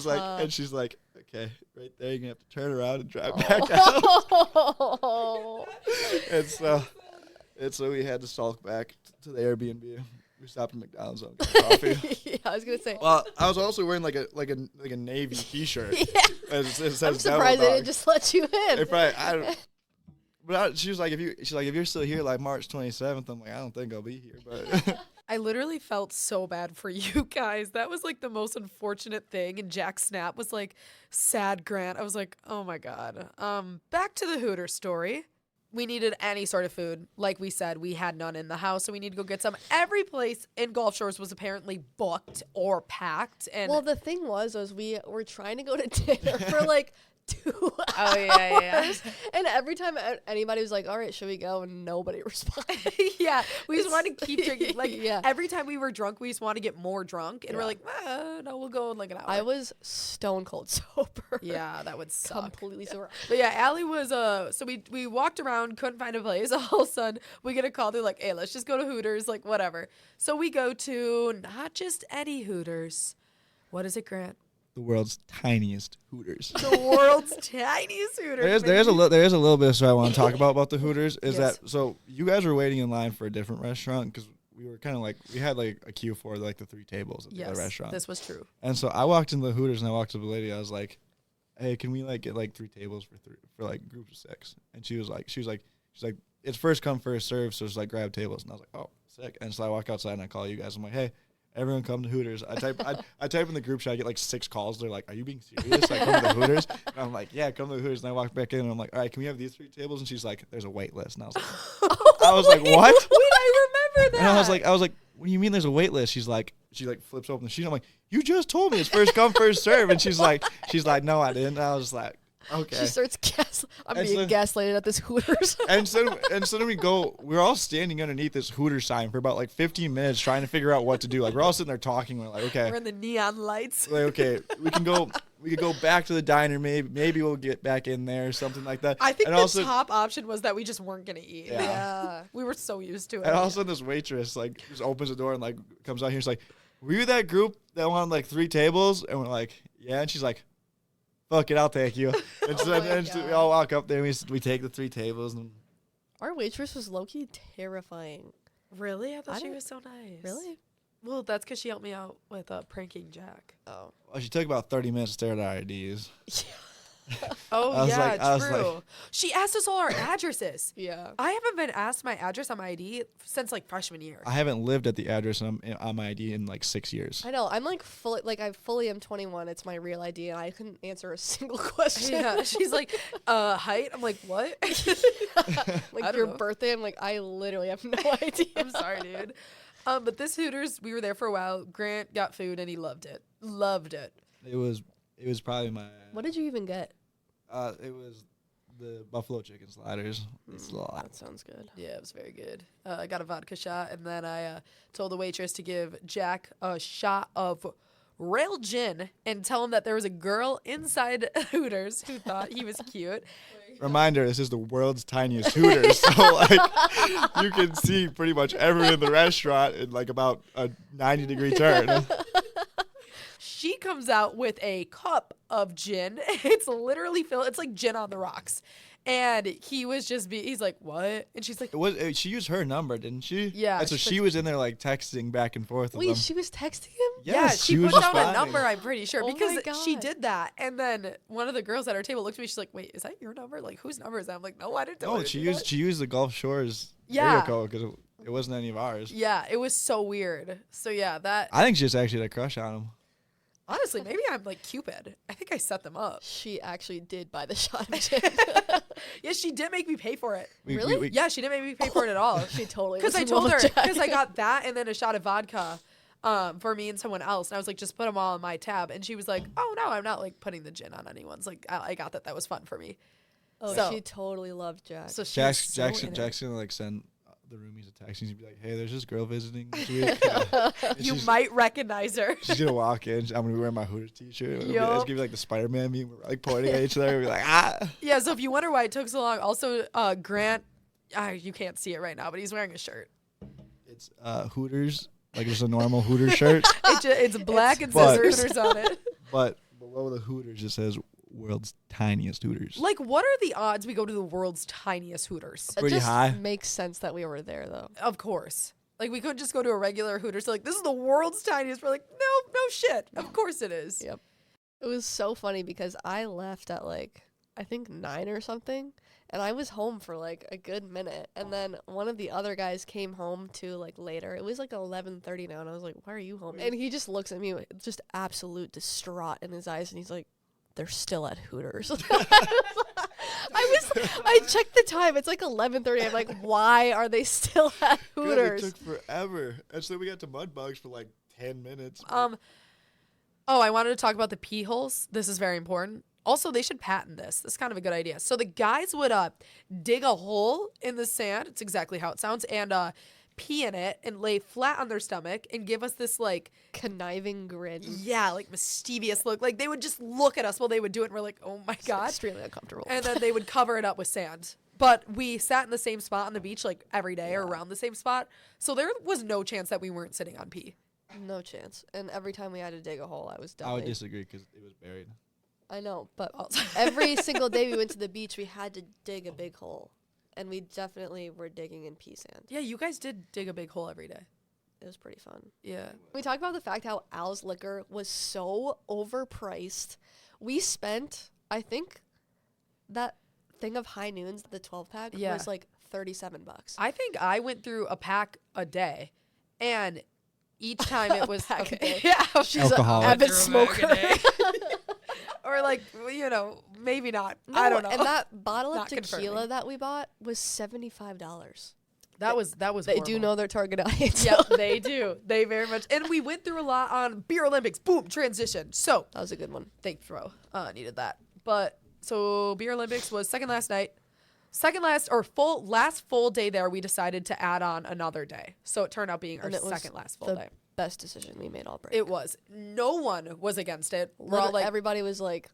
she's like, "Okay, right there, you're gonna have to turn around and drive
tough.
back out."
Oh.
And so And so we had to stalk back to the Airbnb. We stopped at McDonald's and got coffee.
Yeah, I was gonna say.
Well, I was also wearing like a navy T-shirt.
Yeah.
It says
I'm
Devil
surprised they
Dog.
didn't just let you in.
It probably, I don't, but she was like, if you're still here like March 27th, I'm like, I don't think I'll be here. But
I literally felt so bad for you guys. That was like the most unfortunate thing. And Jack's snap was like, sad Grant. I was like, oh my God. Back to the Hooters story. We needed any sort of food. Like we said, we had none in the house, so we need to go get some. Every place in Gulf Shores was apparently booked or packed. And
Well, the thing was we were trying to go to dinner for like 2 hours.
Oh, yeah.
And every time anybody was like, all right, should we go? And nobody responded.
Yeah, we just wanted to keep drinking. Like,
Yeah.
every time we were drunk, we just wanted to get more drunk. And we're
Yeah.
like, no, we'll go in like an hour.
I was stone cold sober.
Yeah, that would suck.
Completely sober.
But yeah, Allie was, so we walked around, couldn't find a place. All of a sudden, we get a call. They're like, hey, let's just go to Hooters, like, whatever. So we go to not just any Hooters. What is it, Grant?
the world's tiniest Hooters.
The world's tiniest Hooters.
There is a little bit of stuff I want to talk about the Hooters. Is
Yes.
that so? You guys were waiting in line for a different restaurant because we were kind of like we had like a queue for like the 3 tables at the other restaurant.
This was true.
And so I walked into the Hooters and I walked up to the lady. I was like, "Hey, can we like get like 3 tables for like groups of 6?" And she was like, "It's first come first serve, so it's like grab tables." And I was like, "Oh, sick." And so I walk outside and I call you guys. I'm like, "Hey, everyone come to Hooters." I type in the group chat. I get like 6 calls. They're like, "Are you being serious? Like, come to the Hooters?" And I'm like, "Yeah, come to the Hooters." And I walk back in and I'm like, "All right, can we have these 3 tables?" And she's like, "There's a wait list." And I was like, "What?"
Wait, I remember that.
And I was like, "What do you mean there's a wait list?" She flips open the sheet. I'm like, "You just told me it's first come first serve." And she's like, "No, I didn't." And I was like, "Okay."
She starts I'm
And
being gaslighted at this Hooters.
And so then we're all standing underneath this Hooters sign for about like 15 minutes trying to figure out what to do. Like we're all sitting there talking. We're like, okay,
We're in the neon lights.
like, okay, we could go back to the diner. Maybe we'll get back in there or something like that.
I think
and
the top option was that we just weren't going to eat.
Yeah.
Yeah.
We were so used to it.
And all of a sudden this waitress like just opens the door and like comes out here. She's like, "Were you that group that wanted like 3 tables?" And we're like, "Yeah." And she's like, "Fuck it, I'll take you." And so we all walk up there and we take the 3 tables and
Our waitress was low-key terrifying.
Really? I thought
I
she
don't-
was so nice.
Really?
Well, that's because she helped me out with pranking Jack.
Oh.
well, she took about 30 minutes to stare at our IDs.
Oh,
I was
yeah,
like- I was
true.
like-
She asked us all our addresses.
Yeah.
I haven't been asked my address on my ID since like freshman year.
I haven't lived at the address on my ID in like 6 years.
I know. I'm like I fully am 21. It's my real ID, and I couldn't answer a single question.
Yeah, she's like, height. I'm like, what? I
Like
don't
your
know.
birthday, I'm like, I literally have no idea.
I'm sorry, dude. But this Hooters, we were there for a while. Grant got food and he loved it. Loved it.
It was probably my.
What did you even get?
It was the buffalo chicken sliders. It's a lot.
That sounds good.
Yeah, it was very good. I got a vodka shot, and then I told the waitress to give Jack a shot of rail gin and tell him that there was a girl inside Hooters who thought he was cute.
Reminder: this is the world's tiniest Hooters, so like you can see pretty much everyone in the restaurant in like about a 90-degree turn.
She comes out with a cup of gin. It's literally filled. It's like gin on the rocks. And he was just he's like, what? And she's like,
She used her number, didn't she?
Yeah,
And so
she's
she was in there like texting back and forth with
Wait,
them.
she was texting him?
yeah,
Yes,
she
was
put down a
responding.
number, I'm pretty sure,
Oh
because
my
she
God.
did that. And then one of the girls at our table looked at me. She's like, wait, is that your number? Like, whose number is that? I'm like, no, I didn't tell her
No,
to
she
do
used
that.
she used the Gulf Shores
Yeah.
area code because it wasn't any of ours.
Yeah, it was so weird. So yeah, that
I think she just actually had a crush on him.
honestly, maybe I'm like Cupid. I think I set them up.
She actually did buy the shot of gin.
Yeah, she did make me pay for it.
Really?
Yeah, she didn't make me pay for it at all.
She totally
Because
was
I
in
told
love
her,
with Jack.
because I got that and then a shot of vodka for me and someone else. And I was like, just put them all on my tab. And she was like, oh, no, I'm not like putting the gin on anyone's. Like, I got that. That was fun for me.
Oh,
So-
she totally loved Jack.
So she was so in it.
Jack's gonna like send the roomies a text and he'd be like, "Hey, there's this girl visiting this week." And
You
she's,
might recognize her.
she's gonna walk in. I'm gonna be wearing my Hooters t-shirt. It's
Yup.
gonna be like the Spider-Man meme. We're like pointing at each other. We'll be like, "Ah."
Yeah, so if you wonder why it took so long, also Grant, you can't see it right now, but he's wearing a shirt.
It's Hooters, like just a normal Hooters shirt,
It's black and
But-
says Hooters on it.
but below the Hooters it says world's tiniest Hooters.
Like, what are the odds we go to the world's tiniest Hooters?
It
Pretty
just
high.
makes sense that we were there, though.
Of course. Like, we couldn't just go to a regular Hooters. Like, this is the world's tiniest. We're like, no shit. Of course it is.
Yep. It was so funny because I left at like, I think 9 or something. And I was home for like a good minute. And then one of the other guys came home too, like later. It was like 11:30 now. And I was like, why are you home? And he just looks at me with just absolute distraught in his eyes. And he's like, they're still at Hooters. I checked the time. It's like 11:30. I'm like, why are they still at Hooters?
It took forever. And so we got to Mudbugs for like 10 minutes.
Oh, I wanted to talk about the pee holes. This is very important. Also, they should patent this. This is kind of a good idea. So the guys would dig a hole in the sand. It's exactly how it sounds. And pee in it and lay flat on their stomach and give us this like
conniving grin.
Yeah, like mischievous look. Like they would just look at us while they would do it and we're like, oh my God.
Extremely uncomfortable.
And then they would cover it up with sand. But we sat in the same spot on the beach like every day or around the same spot. So there was no chance that we weren't sitting on pee.
No chance. And every time we had to dig a hole, I was dying.
I would disagree because it was buried.
I know, but every single day we went to the beach, we had to dig a big hole. And we definitely were digging in pea sand.
Yeah, you guys did dig a big hole every day.
It was pretty fun.
Yeah.
We talked about the fact how Al's liquor was so overpriced. We spent, I think, that thing of High Noons, the 12-pack, was like $37.
I think I went through a pack a day, and each time it was
pack a day.
Yeah,
She's
Alcoholic.
an avid smoker.
or like, maybe not. I don't know.
And that bottle of
Not
tequila
confirming.
that we bought was $75.
That was
They
horrible.
do know their target audience.
Yep, they do. They very much. And we went through a lot on Beer Olympics. Boom, transition. So
That was a good one.
thanks, bro. Needed that. But so Beer Olympics was second last night. Last full day there, we decided to add on another day. So it turned out being our
And it was
second last full
the
day.
best decision we made all break.
It was. No one was against it. We're all like,
everybody was like,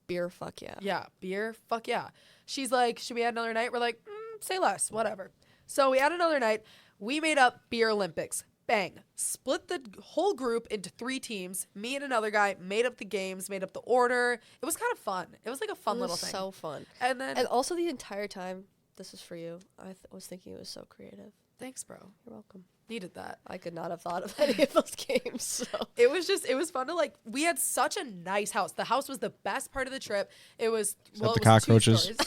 beer, fuck yeah.
yeah, beer, fuck yeah. She's like, should we add another night? We're like, say less, whatever. So we added another night. We made up Beer Olympics. Bang. Split the whole group into 3 teams. Me and another guy made up the games, made up the order. It was kind of fun. It was like a fun little thing.
So fun.
And then,
And also the entire time, this is for you, I was thinking it was so creative.
thanks, bro.
You're welcome.
Needed that.
I could not have thought of any of those games. So
It was fun to like, we had such a nice house. The house was the best part of the trip. It was,
the
it was 2
cockroaches.
stories.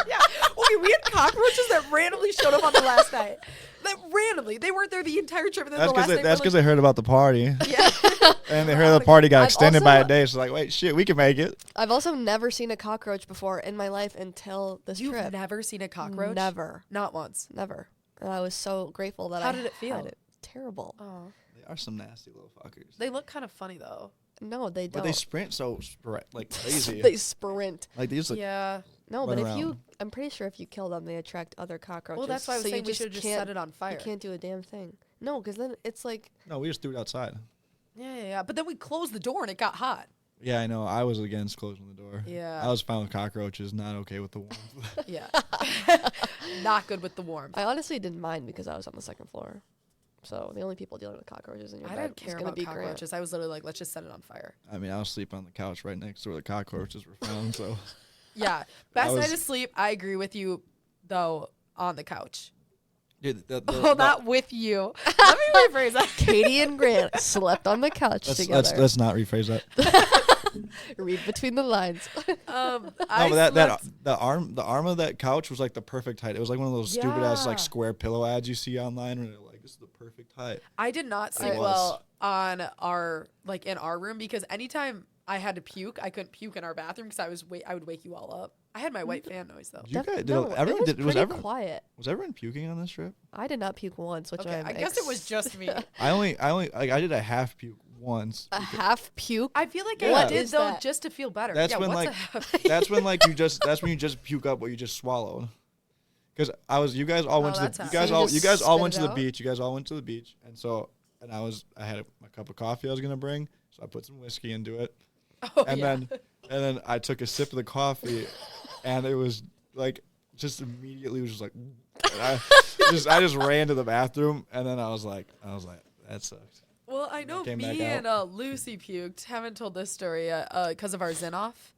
Yeah. Okay, we had cockroaches that randomly showed up on the last night. That randomly. They weren't there the entire trip. And then
That's
the last night
because
we're
they heard about the party.
like, yeah.
And they heard the party got
I've
extended by a
also-
day. So like, wait, shit, we can make it.
I've also never seen a cockroach before in my life until this
You've
trip.
never seen a cockroach?
Never.
Not once.
Never. And I was so grateful that
How did it feel?
had it. Terrible.
Oh.
They are some nasty little fuckers.
They look kind of funny though.
No, they don't.
But they sprint like crazy.
They sprint.
Like they just like
Yeah.
No,
run
but if you,
around.
I'm pretty sure if you kill them, they attract other cockroaches.
Well, that's why I was
so you
saying we should have just
can't-
set it on fire.
You can't do a damn thing. No, because then it's like,
no, we just threw it outside.
Yeah. But then we closed the door and it got hot.
Yeah, I know. I was against closing the door.
Yeah.
I was fine with cockroaches, not okay with the warmth.
Yeah. Not good with the warmth.
I honestly didn't mind because I was on the second floor. So the only people dealing with cockroaches in your
I
bed
don't
was
care
gonna
about
be Grant.
cockroaches. I was literally like, let's just set it on fire.
I mean, I was sleeping on the couch right next to where the cockroaches were found. So
Yeah. Best
was-
night of sleep. I agree with you, though, on the couch.
Dude,
Not with you. Let me rephrase that.
Katie and Grant slept on the couch together.
let's not rephrase that.
Read between the lines.
No, but the arm of that couch was like the perfect height. It was like one of those stupid ass
Yeah.
like square pillow ads you see online where they're like, this is the perfect height.
I did not sleep
It
well on in our room because anytime I had to puke, I couldn't puke in our bathroom because I would wake you all up. I had my white fan noise though.
You guys, did
No,
everyone
it
did,
was
was
pretty quiet.
everyone puking on this trip?
I did not puke once, which
Okay,
I'm
I guess it was just me.
I only like I did a half puke once.
a half puke.
I feel like
Yeah.
I
What
did
is
though
that?
just to feel better.
That's
yeah,
when,
what's
like,
a half-
that's when you just puke up what you just swallowed. Because you guys all went to
that's
the
how-
you guys
So you
all
just
you guys all
spit
went
it
to the
out?
beach. You guys all went to the beach, and I had a cup of coffee I was gonna bring, so I put some whiskey into it,
Oh,
and
yeah.
then I took a sip of the coffee, and it was like just immediately was just like, and I just ran to the bathroom, and then I was like that sucks.
Well, I know
Came back
me and Lucy puked. Haven't told this story yet because of our Zin off.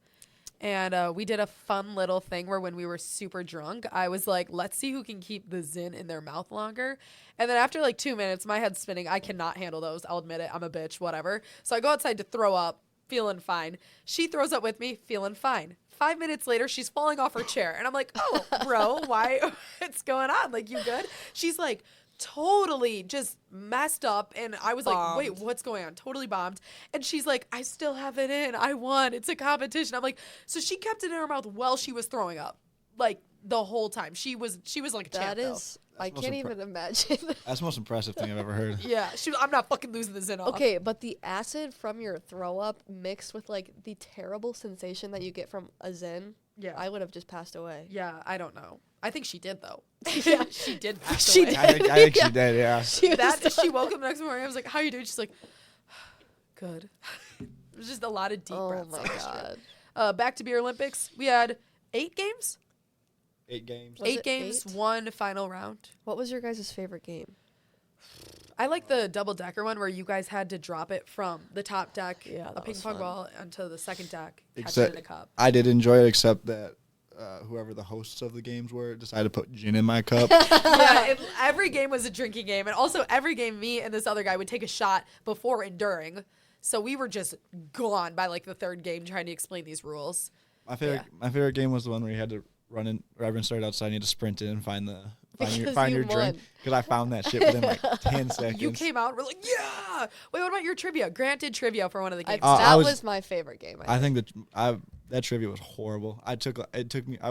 And we did a fun little thing where when we were super drunk, I was like, let's see who can keep the Zin in their mouth longer. And then after like 2 minutes, my head's spinning. I cannot handle those. I'll admit it. I'm a bitch, whatever. So I go outside to throw up, feeling fine. She throws up with me, feeling fine. 5 minutes later, she's falling off her chair. And I'm like, oh, bro, why? What's going on? Like, you good? She's like, totally just messed up. And I was like, wait, what's going on? Totally bombed. And she's like, I still have it in. I won. It's a competition. I'm like, so she kept it in her mouth while she was throwing up, like the whole time. She was like a champ,
That is, I
most
can't even imagine.
That's the most impressive thing I've ever heard.
Yeah, I'm not fucking losing the Zin off.
Okay, but the acid from your throw up mixed with like the terrible sensation that you get from a Zen,
Yeah.
I would have just passed away.
Yeah, I don't know. I think she did though.
Yeah.
She did pass
She
away.
did.
I think she did, yeah.
She was
She woke up the next morning. I was like, "How you doing?" She's like, "Good." It was just a lot of deep
oh
breaths.
my
on this trip.
god.
Back to Beer Olympics. We had 8 games.
8 games.
Was
8
it
games,
8?
1 final round.
What was your guys' favorite game?
I like the double decker one where you guys had to drop it from the top deck,
Yeah,
a
that
ping
was
pong
fun.
ball, onto the second deck, catch it
Except
in a cup.
I did enjoy it, except that whoever the hosts of the games were decided to put gin in my cup.
Yeah, every game was a drinking game, and also every game, me and this other guy would take a shot before and during. So we were just gone by like the third game trying to explain these rules.
My favorite game was the one where you had to run in. Where everyone started outside, and you had to sprint in and find
Because
your
you
drink.
won.
Because I found that shit within like 10 seconds.
You came out, we're like, yeah. Wait, what about your trivia? Grant did trivia for one of the games.
I
That
was-
was my favorite game.
I think that trivia was horrible. I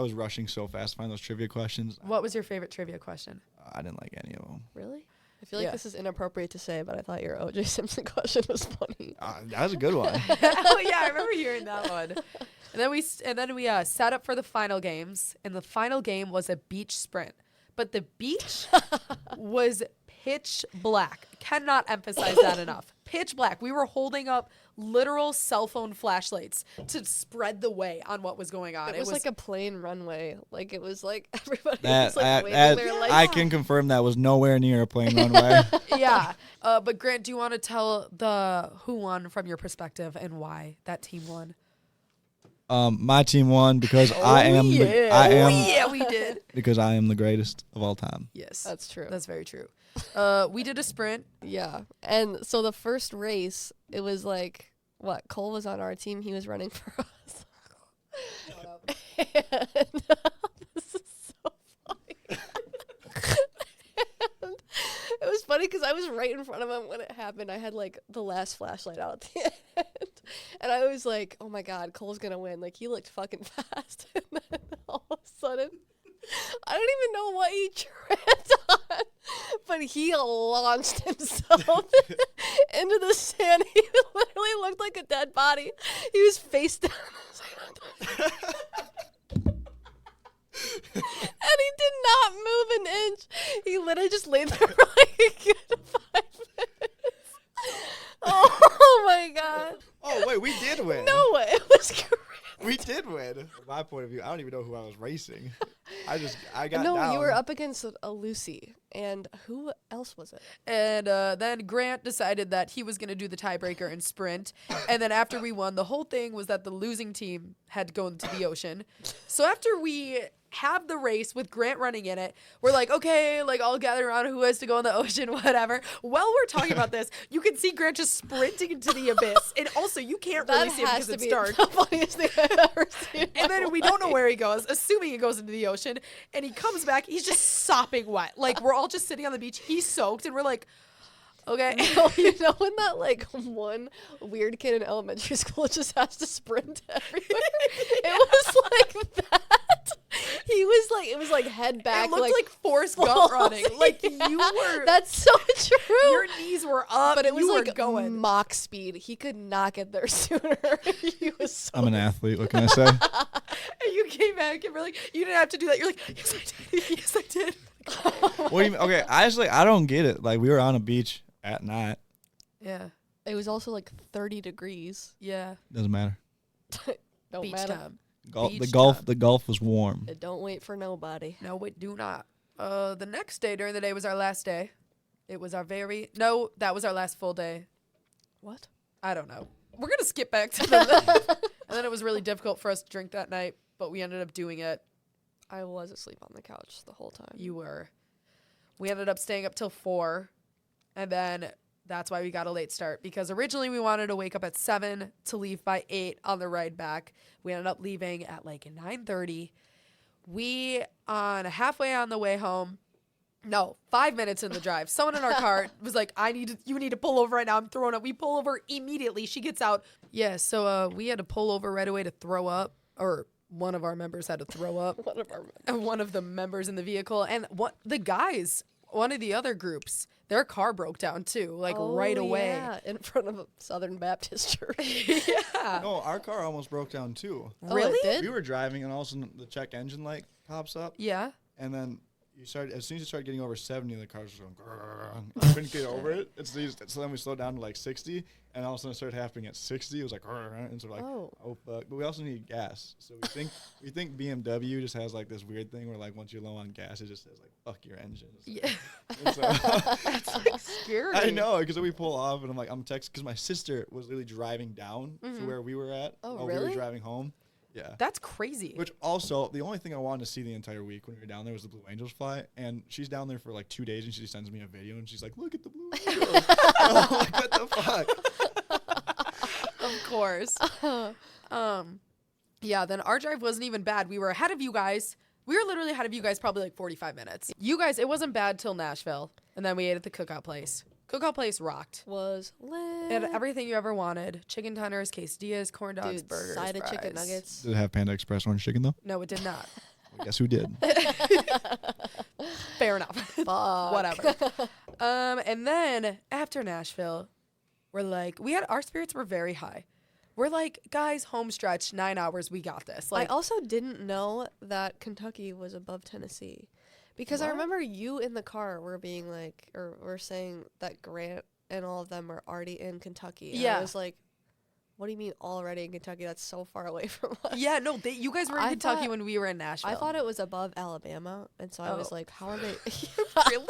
was rushing so fast to find those trivia questions.
What was your favorite trivia question?
I didn't like any of them.
Really? I feel like
Yeah.
this is inappropriate to say, but I thought your OJ Simpson question was funny.
That was a good one.
Oh yeah, I remember hearing that one. And then we set up for the final games, and the final game was a beach sprint. But the beach was pitch black. Cannot emphasize that enough. Pitch black. We were holding up literal cell phone flashlights to spread the way on what was going on.
It was like a plain runway. Like it was like everybody
That,
was like waving
that-
their legs.
I can confirm that was nowhere near a plane runway.
yeah. But Grant, do you want to tell who won from your perspective and why that team won?
My team won because I am
yeah, we did.
because I am the greatest of all time.
Yes,
That's true.
That's very true. We did a sprint.
Yeah. And so the first race, it was like, what? Cole was on our team. He was running for us. And, this is so funny. And it was funny because I was right in front of him when it happened. I had like the last flashlight out at the end. And I was like, oh my God, Cole's going to win. Like he looked fucking fast. And then all of a sudden, I don't even know what he tripped on, but he launched himself into the sand. He literally looked like a dead body. He was face down. And he did not move an inch. He literally just laid there for like a good 5 minutes. Oh my God.
Oh wait, we did win.
No way. It was great.
We did win. From my point of view, I don't even know who I was racing. I got
No,
down.
you were up against a Lucy. And who else was it?
And then Grant decided that he was going to do the tiebreaker and sprint. And then after we won, the whole thing was that the losing team had to go into the ocean. So after we have the race with Grant running in it, we're like, okay, like all gather around who has to go in the ocean, whatever. While we're talking about this, you can see Grant just sprinting into the abyss. And also, you can't really see him because it's dark.
the funniest thing I've ever seen.
And then we don't know where he goes, assuming he goes into the ocean. And he comes back, he's just sopping wet. Like, we're all just sitting on the beach. He's soaked, and we're like, okay.
No, you know when that like one weird kid in elementary school just has to sprint everywhere? It was like that. He was like, it was like head back.
It looked like Forrest Gump running. Like, you were,
That's so true.
your knees were up,
But it was
you were
like
going.
mock speed. He could not get there sooner. He was so
I'm an athlete. What can I say?
And you came back and we're like, you didn't have to do that. You're like, yes, I did. Yes, I did.
What do you mean? Okay, I don't get it. Like we were on a beach at night.
Yeah.
It was also like 30 degrees.
Yeah.
Doesn't matter.
Don't
Beach
matter.
time.
The
Beach
golf
time.
the golf was warm.
Don't wait for nobody.
No, we do not. The next day during the day was our last day. It was our that was our last full day
What?
I don't know. We're going to skip back to the... And then it was really difficult for us to drink that night, but we ended up doing it.
I was asleep on the couch the whole time.
You were. We ended up staying up till 4, and then that's why we got a late start, because originally we wanted to wake up at 7 to leave by 8 on the ride back. We ended up leaving at like 9:30. We, on halfway on the way home, no, 5 minutes in the drive, someone in our car was like, you need to pull over right now. I'm throwing up. We pull over immediately. She gets out. Yeah, so we had to pull over right away to throw up, or one of our members had to throw up. One of the members in the vehicle. And the guys, one of the other groups, their car broke down too, like right away.
Yeah, in front of a Southern Baptist church.
Yeah.
No, our car almost broke down too.
Really?
Oh, it did?
We were driving, and all of a sudden the check engine light pops up.
Yeah.
And then as soon as you start getting over 70, the car's just going, grrr. I couldn't get over it. So then we slowed down to like 60, and all of a sudden it started happening at 60. It was like, grrr, and so we're like, oh fuck. But we also need gas. So we think BMW just has like this weird thing where like once you're low on gas, it just says like, fuck your engine.
Yeah.
And so,
That's like scary.
I know, because we pull off, and I'm like, I'm texting, because my sister was literally driving down to where we were at.
Oh,
while
really?
we were driving home. Yeah.
That's crazy.
Which also, the only thing I wanted to see the entire week when we were down there was the Blue Angels fly. And she's down there for like 2 days, and she sends me a video, and she's like, look at the Blue Angels. I'm like, what the fuck?
Of course. Yeah, then our drive wasn't even bad. We were ahead of you guys. We were literally ahead of you guys probably like 45 minutes. You guys, it wasn't bad till Nashville. And then we ate at the cookout place. Cookout place rocked.
Was lit.
It had everything you ever wanted. Chicken tenders, quesadillas, corn dogs,
Dude,
burgers,
side of
fries.
chicken nuggets.
Did it have Panda Express orange chicken, though?
No, it did not.
Well, guess who did?
Fair enough.
Fuck.
Whatever. And then after Nashville, we're like, our spirits were very high. We're like, guys, home stretch, 9 hours, we got this. Like,
I also didn't know that Kentucky was above Tennessee. Because I
What?
remember you in the car were being like, or were saying that Grant and all of them are already in Kentucky. And
Yeah.
I was like, what do you mean already in Kentucky? That's so far away from us.
yeah, no, you guys were in
I
Kentucky
thought-
we were in Nashville.
I thought it was above Alabama. And so I was
Oh.
like, how are they?
Really?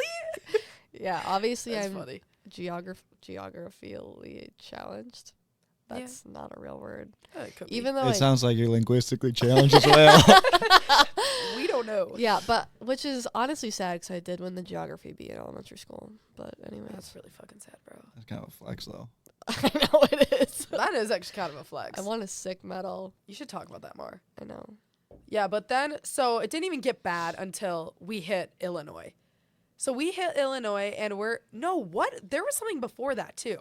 Yeah, obviously
That's
I'm
funny.
geographically challenged. That's not a real word.
Yeah, it could be.
Even though
It sounds like you're linguistically challenged as well.
we don't know.
yeah, but which is honestly sad because I did win the geography bee in elementary school. But anyways,
That's really fucking sad, bro.
That's kind of a flex, though.
I know it is.
That is actually kind of a flex.
I want a sick medal.
You should talk about that more.
I know.
Yeah, but then, so it didn't even get bad until we hit Illinois. So we hit Illinois, and there was something before that, too.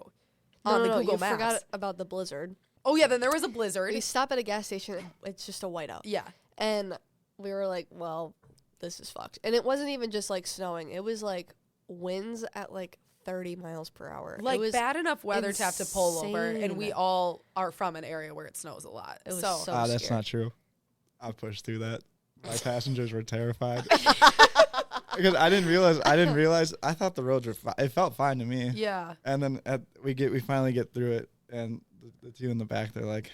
On the Google
you
Maps.
forgot about the blizzard.
Oh, yeah, then there was a blizzard.
We stop at a gas station. It's just a whiteout.
Yeah.
And we were like, well, this is fucked. And it wasn't even just like snowing. It was like winds at like 30 miles per hour.
Like
it was
bad enough weather to have to pull over, and we
insane.
all are from an area where it snows a lot.
It was
so
so
That's
scary.
not true. I pushed through that. My passengers were terrified. Because I didn't realize. I thought the roads were it felt fine to me.
yeah.
And then we finally get through it, and the two in the back, they're like,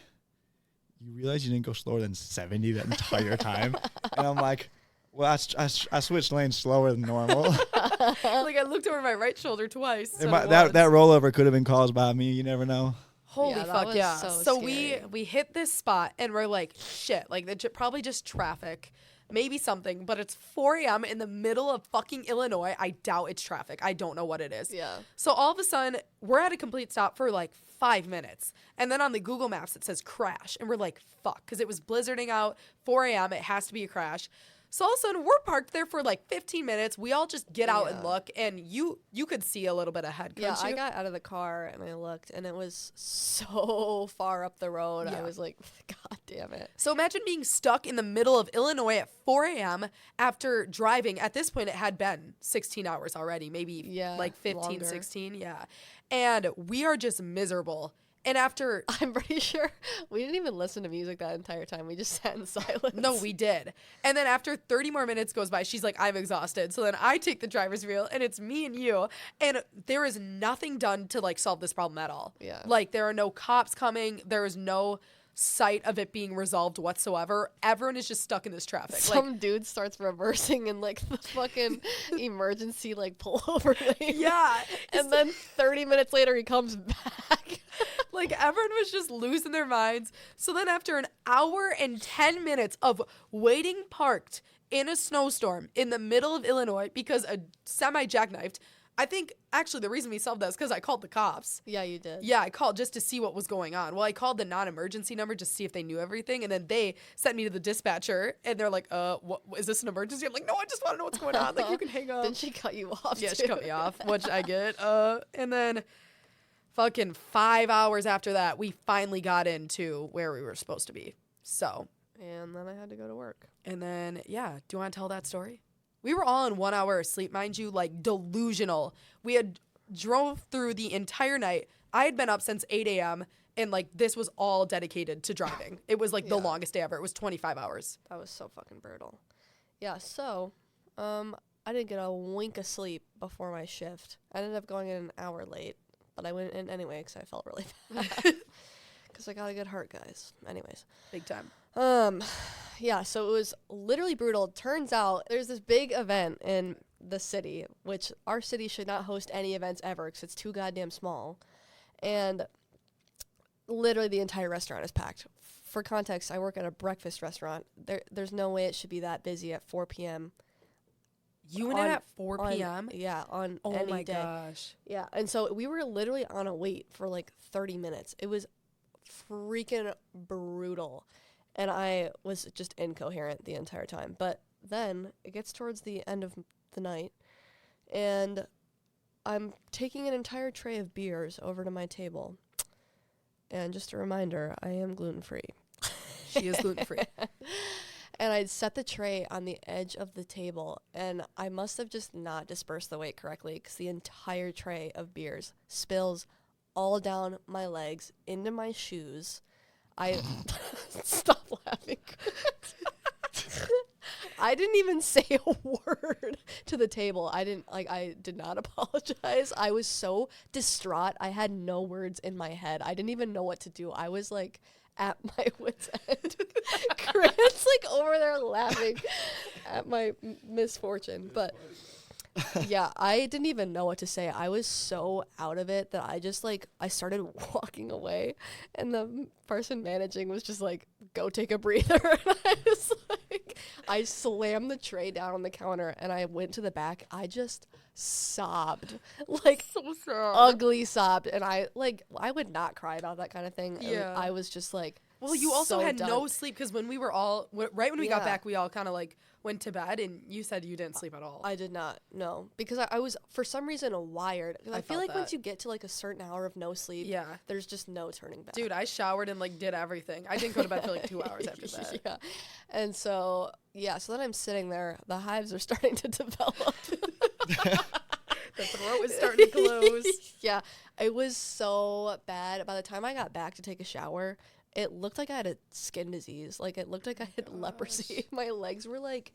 you realize you didn't go slower than 70 that entire time? And I'm like, well, I switched lanes slower than normal.
Like I looked over my right shoulder twice.
That rollover could have been caused by me. You never know.
Holy
Yeah, that
fuck
was
yeah.
so
we
scary.
hit this spot and we're like, shit, like probably just traffic, maybe something, but it's 4 a.m. in the middle of fucking Illinois. I doubt it's traffic. I don't know what it is.
Yeah.
So all of a sudden, we're at a complete stop for like 5 minutes. And then on the Google Maps, it says crash. And we're like, fuck, because it was blizzarding out, 4 a.m. It has to be a crash. So all of a sudden, we're parked there for like 15 minutes. We all just get out and
Yeah.
look, and you could see a little bit ahead, couldn't
Yeah,
you?
I got out of the car and I looked and it was so far up the road.
Yeah.
I was like, God damn it.
So imagine being stuck in the middle of Illinois at 4 a.m. after driving. At this point, it had been 16 hours already, maybe
Yeah,
like 15,
longer.
16. Yeah. And we are just miserable. And after,
I'm pretty sure we didn't even listen to music that entire time. We just sat in silence.
no, we did. And then after 30 more minutes goes by, she's like, I'm exhausted. So then I take the driver's wheel and it's me and you. And there is nothing done to like solve this problem at all.
Yeah.
Like there are no cops coming. There is no sight of it being resolved whatsoever. Everyone is just stuck in this traffic.
Some dude starts reversing in like the fucking emergency like pullover lane.
Yeah.
And then 30 minutes later he comes back.
Like, everyone was just losing their minds. So then after an hour and 10 minutes of waiting parked in a snowstorm in the middle of Illinois because a semi jackknifed, I think actually the reason we solved that is because I called the cops.
Yeah, you did.
Yeah, I called just to see what was going on. Well, I called the non-emergency number just to see if they knew everything, and then they sent me to the dispatcher, and they're like, what, is this an emergency? I'm like, no, I just want to know what's going on. Like, you can hang up.
Then she cut you off,
Yeah,
too.
she cut me off, which I get. And then fucking 5 hours after that, we finally got into where we were supposed to be. So.
And then I had to go to work.
And then, yeah, do you want to tell that story? We were all in 1 hour of sleep, mind you, like delusional. We had drove through the entire night. I had been up since 8 a.m. and like this was all dedicated to driving. It was like the longest day ever. It was 25 hours.
That was so fucking brutal. Yeah, so I didn't get a wink of sleep before my shift. I ended up going in an hour late, but I went in anyway because I felt really bad. Because I got a good heart, guys. Anyways.
Big time.
Yeah, so it was literally brutal. Turns out there's this big event in the city, which our city should not host any events ever because it's too goddamn small. And literally the entire restaurant is packed. For context, I work at a breakfast restaurant. There's no way it should be that busy at 4 p.m.
You went in at 4 p.m.?
Yeah, on
Oh
any
my
day.
gosh.
Yeah, and so we were literally on a wait for like 30 minutes. It was freaking brutal. And I was just incoherent the entire time. But then it gets towards the end of the night, and I'm taking an entire tray of beers over to my table. And just a reminder, I am gluten-free.
She is gluten-free.
And I'd set the tray on the edge of the table, and I must have just not dispersed the weight correctly because the entire tray of beers spills all down my legs, into my shoes. Stop laughing. I didn't even say a word to the table. I did not apologize. I was so distraught. I had no words in my head. I didn't even know what to do. I was like at my wit's end. Grant's like over there laughing at my misfortune. But yeah, I didn't even know what to say. I was so out of it that I started walking away, and the person managing was just like, go take a breather. And I was like, I slammed the tray down on the counter and I went to the back. I just sobbed, like
So sad.
ugly sobbed. And I would not cry about that kind of thing.
Yeah.
And I was just like,
Well, you also
so
had
done.
no sleep because when we were all, right when we got
Yeah.
back, we all kind of like went to bed, and you said you didn't sleep at all.
I did not, no. Because I was, for some reason, wired. 'Cause I feel
felt
like once
that.
you get to, like, a certain hour of no sleep,
Yeah.
there's just no turning back.
Dude, I showered and like did everything. I didn't go to bed for like 2 hours after that.
Yeah. And so, so then I'm sitting there. The hives are starting to develop.
The throat is starting to close.
Yeah. It was so bad. By the time I got back to take a shower, it looked like I had a skin disease. Like, it looked like I had leprosy. My legs were like...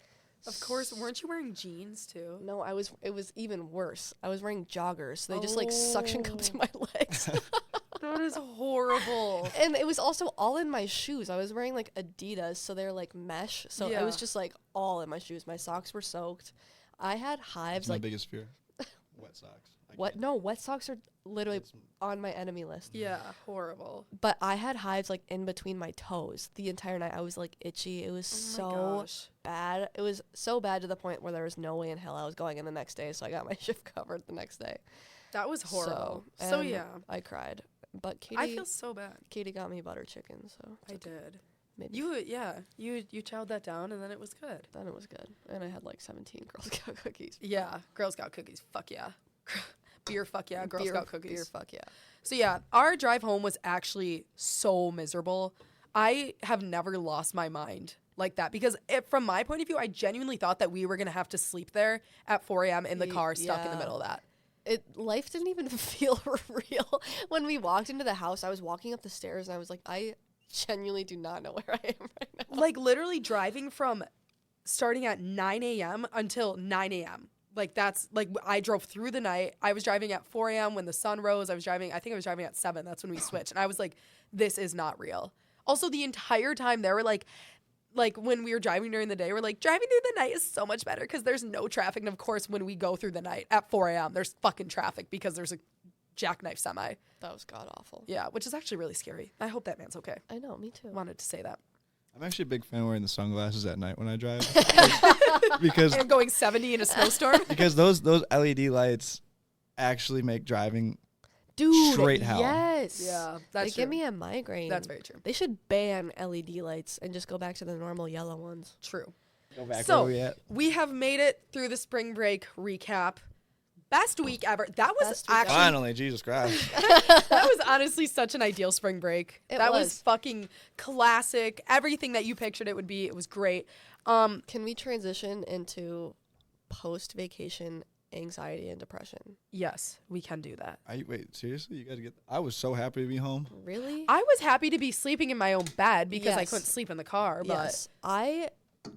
Of course, weren't you wearing jeans too?
No, it was even worse. I was wearing joggers. So they just like suction cupped my legs.
That is horrible.
And it was also all in my shoes. I was wearing like Adidas, so they're like mesh. So it was
Yeah.
just like all in my shoes. My socks were soaked. I had hives
That's my
like
biggest fear. Wet socks. I
what?
can't.
No, wet socks are literally
It's-
on my enemy list.
Yeah, horrible.
But I had hives like in between my toes the entire night. I was like itchy. It was
Oh my
so
gosh.
bad. It was so bad to the point where there was no way in hell I was going in the next day. So I got my shift covered the next day.
That was horrible.
So,
So
and
yeah,
I cried. But
I feel so bad.
Katie got me butter chicken, so
I did.
maybe
You chowed that down, and then it was good.
then it was good. And I had like 17 Girl Scout cookies.
Yeah, Girl Scout cookies. Fuck yeah. Beer, fuck yeah. Girl Scout cookies.
Beer, fuck yeah.
So yeah, our drive home was actually so miserable. I have never lost my mind like that because from my point of view, I genuinely thought that we were going to have to sleep there at 4 a.m. in the car stuck in the
Yeah.
middle of that.
Life didn't even feel real. When we walked into the house, I was walking up the stairs and I was like, I genuinely do not know where I am right now.
Like literally driving from starting at 9 a.m. until 9 a.m. Like that's like I drove through the night. I was driving at 4 a.m. when the sun rose. I think I was driving at 7. That's when we switched. And I was like, this is not real. Also, the entire time there were like when we were driving during the day, we're like, driving through the night is so much better because there's no traffic. And of course, when we go through the night at 4 a.m., there's fucking traffic because there's a jackknife semi.
That was god awful.
Yeah, which is actually really scary. I hope that man's okay.
I know, me too.
Wanted to say that.
I'm actually a big fan of wearing the sunglasses at night when I drive. because
And going 70 in a snowstorm.
because those LED lights actually make driving
Dude,
straight hell.
yes.
Yeah,
They
that's
give
true.
me a migraine.
That's very true.
They should ban LED lights and just go back to the normal yellow ones.
True.
Go back
So,
where we at.
we have made it through the spring break recap. Best week ever. That was
Best week
actually
Finally, Jesus Christ.
that was honestly such an ideal spring break.
It
that was
was.
fucking classic. Everything that you pictured it would be. It was great.
Can we transition into post-vacation anxiety and depression?
Yes, we can do that.
Wait, seriously? You gotta get. I was so happy to be home.
Really?
I was happy to be sleeping in my own bed because I
Yes.
couldn't sleep in the car.
Yes.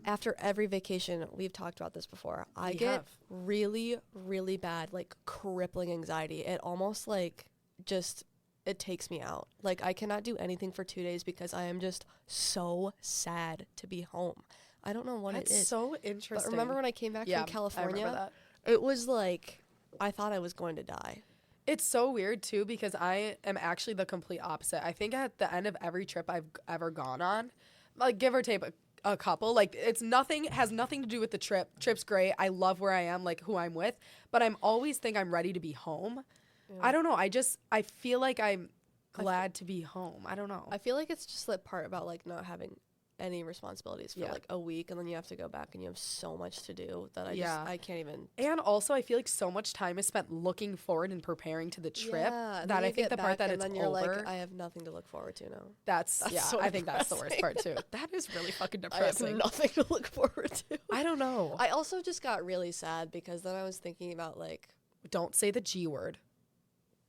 After every vacation, we've talked about this before, I
We
get
have.
really, really bad, like crippling anxiety. It almost like just, it takes me out. Like I cannot do anything for 2 days because I am just so sad to be home. I don't know what
That's
it is.
so interesting.
But remember when I came back
yeah,
from California?
I remember that.
It was like, I thought I was going to die.
It's so weird too because I am actually the complete opposite. I think at the end of every trip I've ever gone on, like give or take a couple, like has nothing to do with the trip. Trip's great. I love where I am, like who I'm with, but I'm always think I'm ready to be home.
Yeah.
I don't know. I feel like I'm glad to be home. I don't know.
I feel like it's just that part about like not having any responsibilities for
Yeah.
like a week, and then you have to go back and you have so much to do that
Yeah.
I can't even.
And also, I feel like so much time is spent looking forward and preparing to the trip
Yeah, and
that
then
I
you
think
get
the part
back
that
and
it's
then you're
over,
like, I have nothing to look forward to now.
that's yeah.
so
I think that's the worst
depressing.
part too. That is really fucking
I have
depressing.
nothing to look forward to.
I don't know.
I also just got really sad because then I was thinking about like
Don't say the G word.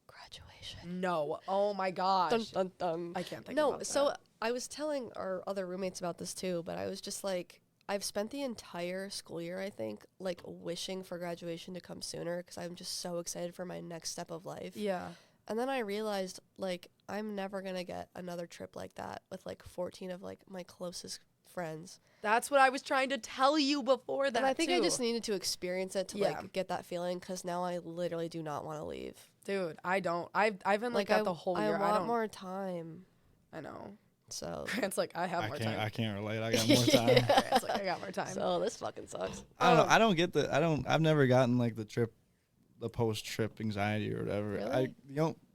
graduation.
No. Oh my gosh.
Dun, dun, dun.
I can't think
No,
about
so
that.
I was telling our other roommates about this too, but I was just like, I've spent the entire school year, I think, like wishing for graduation to come sooner because I'm just so excited for my next step of life.
Yeah.
And then I realized, like, I'm never going to get another trip like that with, like, 14 of, like, my closest friends.
That's what I was trying to tell you before that.
And I think I
too.
just needed to experience it to,
Yeah.
like, get that feeling because now I literally do not want to leave.
Dude, I don't. I've been like that the whole year.
I want
don't.
more time.
I know.
So,
Grant's like, I have more time.
I can't relate. I got more time.
Grant's like, I got more time.
so this fucking sucks.
I don't know. I don't get I've never gotten like the post trip anxiety or whatever.
Really?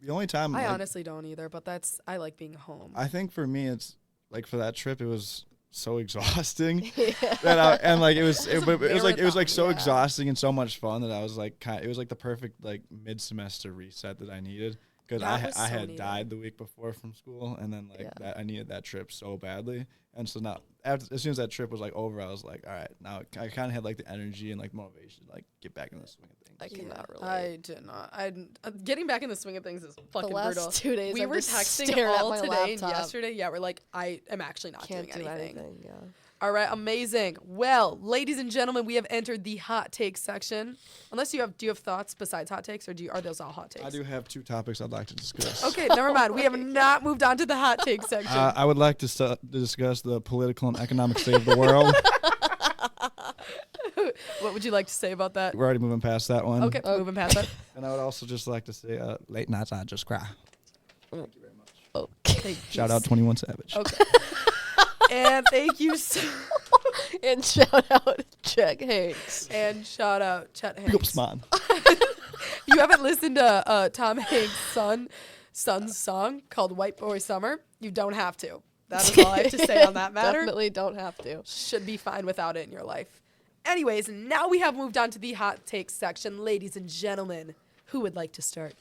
The only time
I
like,
honestly don't either, but I like being home.
I think for me it's like for that trip it was so exhausting
Yeah.
that it was
It was a
so
yeah.
exhausting and so much fun that I was like it was like the perfect like mid semester reset that I needed because
That was
I
so
had
needed.
died the week before from school and then like
Yeah.
that I needed that trip so badly. And so now, as soon as that trip was like over, I was like, all right, now I kind of had like the energy and like motivation to like get back in the swing of things.
I cannot relate.
I did not. Getting back in the swing of things is fucking
the last
brutal.
2 days
We
I've
were
just
texting
stared
all
at my
today and
laptop.
yesterday. Yeah, we're like, I am actually not
Can't
doing
do
anything.
anything. Yeah.
All right, amazing. Well, ladies and gentlemen, we have entered the hot take section. Unless do you have thoughts besides hot takes, or are those all hot takes?
I do have 2 topics I'd like to discuss.
Okay, never mind. We have not moved on to the hot take section.
I would like to discuss the political and economic state of the world.
What would you like to say about that?
We're already moving past that one.
Okay, moving past that.
And I would also just like to say, late nights I just cry. Thank you very much.
Okay.
Thank
Shout
you
out 21 Savage.
Okay. And thank you
And shout out Jack Hanks.
and shout out Chet
Big up,
Hanks.
Sman.
If you haven't listened to Tom Hanks' son's song called White Boy Summer, you don't have to. That is all I have to say on that matter.
Definitely don't have to.
Should be fine without it in your life. Anyways, now we have moved on to the hot take section. Ladies and gentlemen, who would like to start?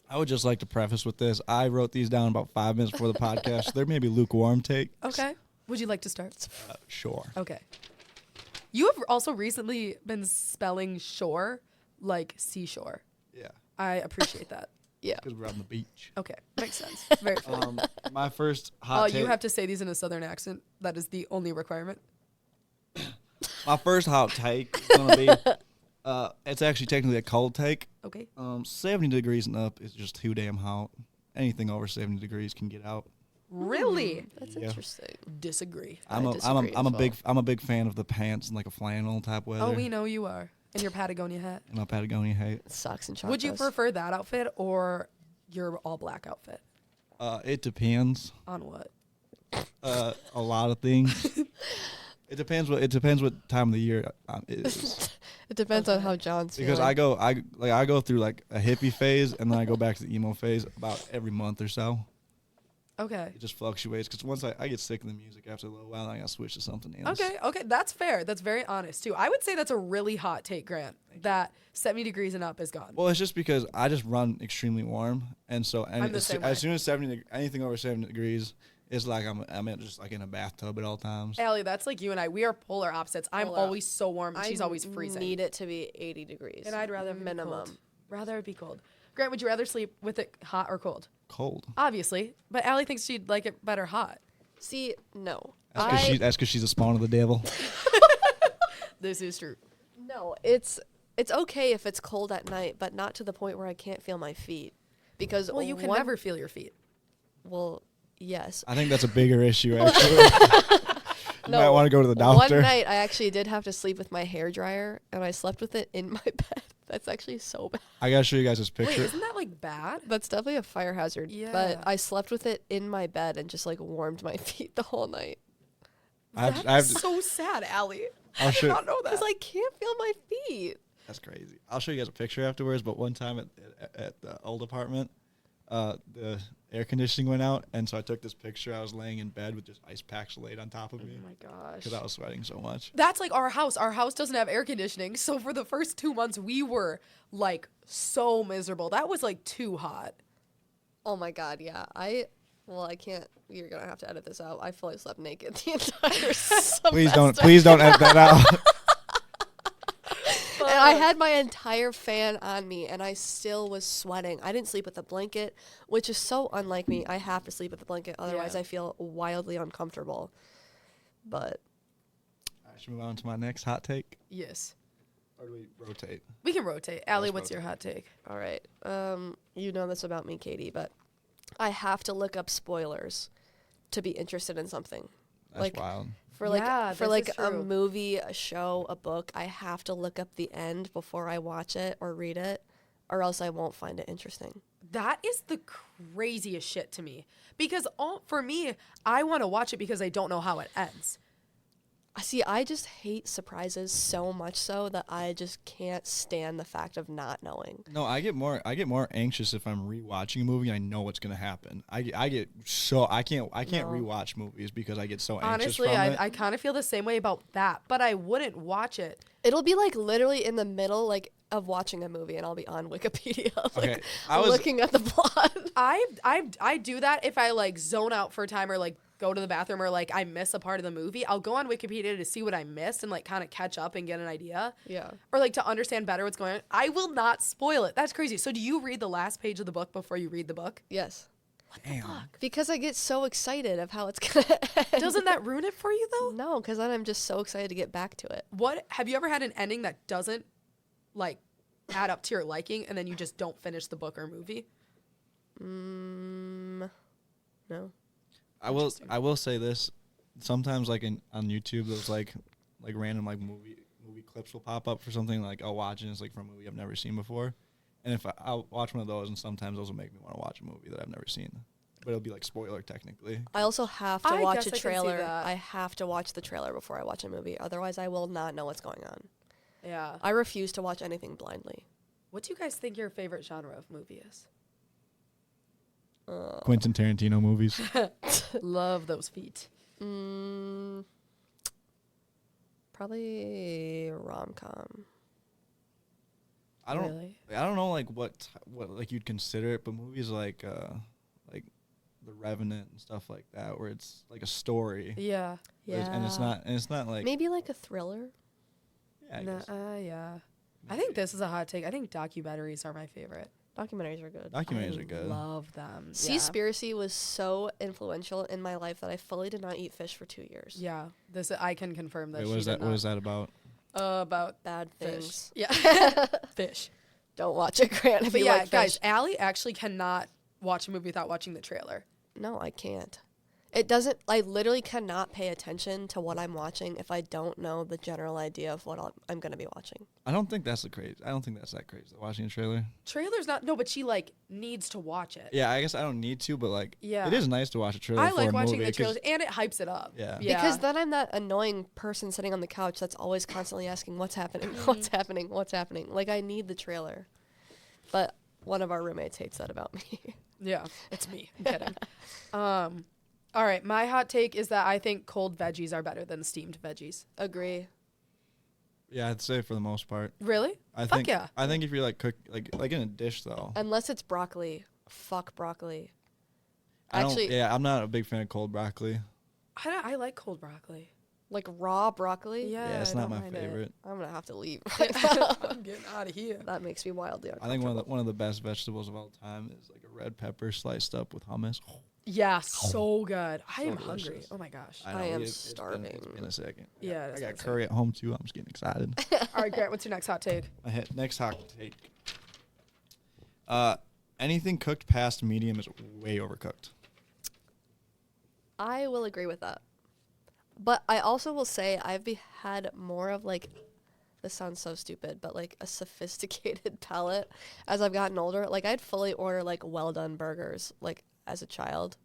I would just like to preface with this. I wrote these down about 5 minutes before the podcast. So there may be lukewarm take.
Okay. Would you like to start?
Sure.
Okay. You have also recently been spelling shore like seashore.
Yeah.
I appreciate that.
Yeah.
Because we're on the beach.
Okay. Makes sense. Very cool.
My first hot take.
You have to say these in a southern accent. That is the only requirement.
My first hot take is going to be, it's actually technically a cold take.
Okay.
70 degrees and up is just too damn hot. Anything over 70 degrees can get out.
Really?
That's
Yeah.
interesting.
Disagree.
I disagree as
I'm a big fan of the pants and like a flannel type weather.
Oh, we know you are. And your Patagonia hat.
And my Patagonia hat.
Socks and chacos.
Would you prefer that outfit or your all black outfit?
It depends.
On what?
A lot of things. It depends what time of the year it is.
It depends on how John's
Because
feeling.
I go through like a hippie phase and then I go back to the emo phase about every month or so.
Okay.
It just fluctuates because once I get sick of the music after a little while, I gotta switch to something else.
Okay, that's fair. That's very honest too. I would say that's a really hot take, Grant. That 70 degrees and up is gone.
Well, it's just because I just run extremely warm, and so
I'm the same way.
as soon as anything over 70 degrees, it's like I'm just like in a bathtub at all times.
Allie, that's like you and I. We are polar opposites. I'm
Polar.
always so warm, and she's always freezing.
Need it to be 80 degrees.
And I'd rather it be
minimum.
cold. Rather it be cold. Grant, would you rather sleep with it hot or cold?
Cold.
Obviously, but Allie thinks she'd like it better hot.
See, no.
That's because she's a spawn of the devil.
This is true.
No, it's okay if it's cold at night, but not to the point where I can't feel my feet. Because
Well, you can never feel your feet.
Well, yes.
I think that's a bigger issue actually. You might want to go to the doctor.
One night I actually did have to sleep with my hair dryer, and I slept with it in my bed. That's actually so bad.
I gotta show you guys this
Wait,
picture.
isn't that like bad?
That's definitely a fire hazard.
Yeah.
But I slept with it in my bed and just like warmed my feet the whole night.
I
That's
have to,
so sad, Allie.
I'll
I
show.
did not know that.
Because I can't feel my feet.
That's crazy. I'll show you guys a picture afterwards. But one time at the old apartment, the air conditioning went out, and so I took this picture. I was laying in bed with just ice packs laid on top of me
Oh my gosh.
because I was sweating so much.
That's like our house. Our house doesn't have air conditioning. So for the first 2 months, we were like so miserable. That was like too hot.
Oh my god, yeah. I can't. You're gonna have to edit this out. I fully slept naked the entire semester.
Please don't edit that out.
And I had my entire fan on me, and I still was sweating. I didn't sleep with a blanket, which is so unlike me. I have to sleep with a blanket, otherwise
Yeah.
I feel wildly uncomfortable. But
I should move on to my next hot take.
Yes.
Or do we rotate?
We can rotate. Allie,
let's
what's your
rotate.
hot take?
all right, you know this about me, Katie, but I have to look up spoilers to be interested in something.
That's
Like,
wild.
For like
Yeah,
for
this
like
is
a
true.
movie, a show, a book, I have to look up the end before I watch it or read it, or else I won't find it interesting.
That is the craziest shit to me. Because for me, I want to watch it because I don't know how it ends.
See, I just hate surprises so much so that I just can't stand the fact of not knowing.
No, I get more anxious if I'm rewatching a movie and I know what's gonna happen. I get so I can't
No.
rewatch movies because I get so anxious
Honestly,
from it.
I kind of feel the same way about that, but I wouldn't watch it.
It'll be like literally in the middle like of watching a movie and I'll be on Wikipedia like
Okay, I was-
looking at the plot.
I do that if I like zone out for a time or like go to the bathroom or like I miss a part of the movie. I'll go on Wikipedia to see what I missed and like kind of catch up and get an idea.
Yeah.
Or like to understand better what's going on. I will not spoil it. That's crazy. So do you read the last page of the book before you read the book?
Yes.
Damn.
Because I get so excited of how it's gonna end.
Doesn't that ruin it for you though?
No, because then I'm just so excited to get back to it.
What have you ever had an ending that doesn't like add up to your liking and then you just don't finish the book or movie?
No.
I will say this. Sometimes like on YouTube those like random like movie clips will pop up for something like I'll watch and it's like from a movie I've never seen before. And if I'll watch one of those and sometimes those will make me want to watch a movie that I've never seen. But it'll be like spoiler technically.
I also have to
I
watch
guess
a
I can see
trailer.
that.
I have to watch the trailer before I watch a movie. Otherwise, I will not know what's going on.
Yeah.
I refuse to watch anything blindly.
What do you guys think your favorite genre of movie is?
Quentin Tarantino movies.
Love those feet.
Probably rom-com.
I don't
Really?
I don't know like what like you'd consider it, but movies like The Revenant and stuff like that where it's like a story.
Yeah.
Yeah.
And it's not like
Maybe like a thriller.
yeah, I
No,
guess.
yeah. I think this is a hot take. I think documentaries are my favorite.
Documentaries are good.
Documentaries
I
are good.
Love them.
Seaspiracy was so influential in my life that I fully did not eat fish for 2 years.
Yeah. This I can confirm that.
Wait,
she
what is
did
that?
not.
What is that about?
About
Bad
fish.
things.
Yeah. Fish.
Don't watch it, Grant, if
But
you
yeah,
like fish.
guys, Allie actually cannot watch a movie without watching the trailer.
No, I can't. It doesn't, I literally cannot pay attention to what I'm watching if I don't know the general idea of what I'm going to be watching.
I don't think that's that crazy. Watching a trailer.
Trailer's not, no, but she like needs to watch it.
Yeah, I guess I don't need to, but like,
Yeah.
It is nice to watch a trailer
I
for
like
a
watching
movie
the trailers, and it hypes it up.
Yeah.
Because then I'm that annoying person sitting on the couch that's always constantly asking, what's happening, what's happening, what's happening. Like, I need the trailer. But one of our roommates hates that about me.
Yeah, it's me. I'm kidding. All right, my hot take is that I think cold veggies are better than steamed veggies.
Agree.
Yeah, I'd say for the most part.
Really?
I
Fuck
think.
yeah.
I think if you're like cook like in a dish though.
Unless it's broccoli. Fuck broccoli.
I'm not a big fan of cold broccoli.
I like cold broccoli.
Like raw broccoli?
Yeah,
it's
I
not
don't
my
mind it.
favorite.
I'm going to have to leave.
I'm getting out of here.
That makes me wildly
I think
uncomfortable.
one of the best vegetables of all time is like a red pepper sliced up with hummus.
Yeah, so good. I am
So
hungry.
delicious.
Oh my gosh.
I am
It's
starving.
been a second.
Yeah,
I got curry at home too. I'm just getting excited.
All right, Grant, what's your next hot take?
Next hot take. Anything cooked past medium is way overcooked.
I will agree with that. But I also will say I've had more of like, this sounds so stupid, but like a sophisticated palate as I've gotten older. Like I'd fully order like well done burgers like as a child,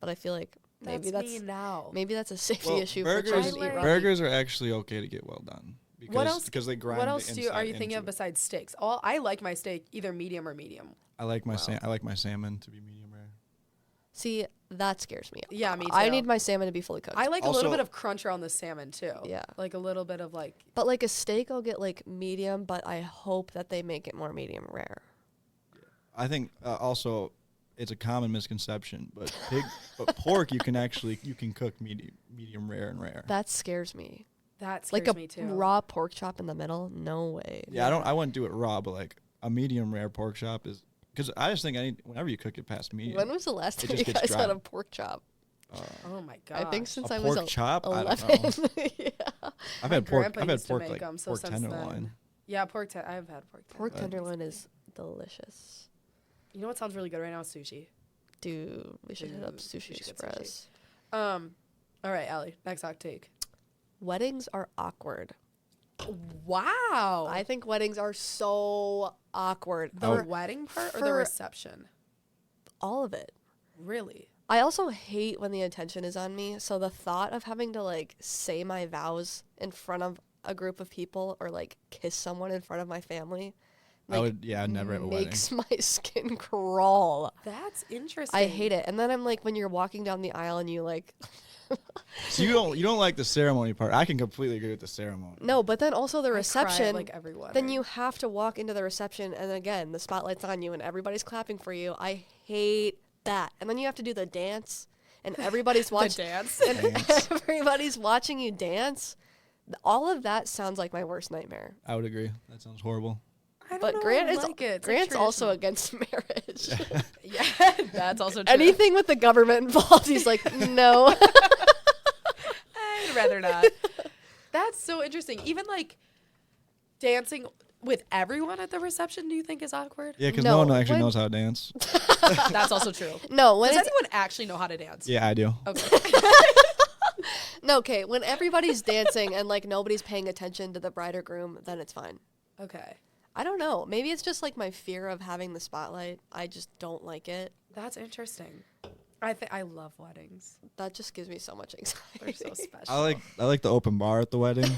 but I feel like maybe that's
me now.
maybe that's a safety issue
burgers,
for children to eat raw meat.
burgers are actually okay to get well done. Because,
What else?
Because they grind.
What else
the
are you
inside
thinking of
into it.
besides steaks? I like my steak either medium or medium.
I like my salmon to be medium rare.
See, that scares me.
Yeah, me too.
I need my salmon to be fully cooked.
I like a little
Also-
bit of crunch around the salmon too.
Yeah.
Like a little bit of like.
But like a steak, I'll get like medium, but I hope that they make it more medium rare.
I think also it's a common misconception, but pork you can cook medium rare and rare.
That scares me.
That
Like
scares
a
me too.
raw pork chop in the middle? No way.
Yeah, I wouldn't do it raw, but like a medium rare pork chop is because I just think whenever you cook it past medium.
When was the last
It
time
just
you
gets
guys had
dry.
a pork chop?
Oh my god.
I think since
A
I was
pork chop? I
11.
don't know.
Yeah.
I've had pork.
grandpa
I've had
used to
pork
make
like
'em, so
pork
since
tenderloin.
then- Yeah, I've had pork.
Pork
But-
tenderloin is delicious.
You know what sounds really good right now? Sushi.
Dude, we should hit up
Dude, we
Sushi
should get
Express.
All right, Allie. Next hot take.
Weddings are awkward.
Wow.
I think weddings are so awkward.
the wedding part or the
for-
reception?
All of it.
Really?
I also hate when the attention is on me. So the thought of having to like say my vows in front of a group of people or like kiss someone in front of my family,
I'd never have a wedding.
makes my skin crawl.
That's interesting.
I hate it. And then I'm like, when you're walking down the aisle and you like,
So you don't like the ceremony part. I can completely agree with the ceremony.
no, but then also the
I cry at,
reception.
like everyone.
Then you have to walk into the reception, and again, the spotlight's on you, and everybody's clapping for you. I hate that. And then you have to do the dance, and everybody's
the
watching.
dance.
And everybody's watching you dance. All of that sounds like my worst nightmare.
I would agree. That sounds horrible.
I don't
But
know,
Grant
I
is
like it. It's, like,
Grant's also
traditional.
against marriage.
Yeah, that's also true.
Anything with the government involved, he's like, no.
I'd rather not. That's so interesting. Even like dancing with everyone at the reception, do you think is awkward?
Yeah, because
No,
no one actually
when-
knows how to dance.
That's also true.
No, when
Does
it's
anyone actually know how to dance?
Yeah, I do.
Okay.
no, okay. When everybody's dancing and like nobody's paying attention to the bride or groom, then it's fine.
Okay.
I don't know. Maybe it's just like my fear of having the spotlight. I just don't like it.
That's interesting. I love weddings.
That just gives me so much anxiety.
They're so special.
I like the open bar at the wedding.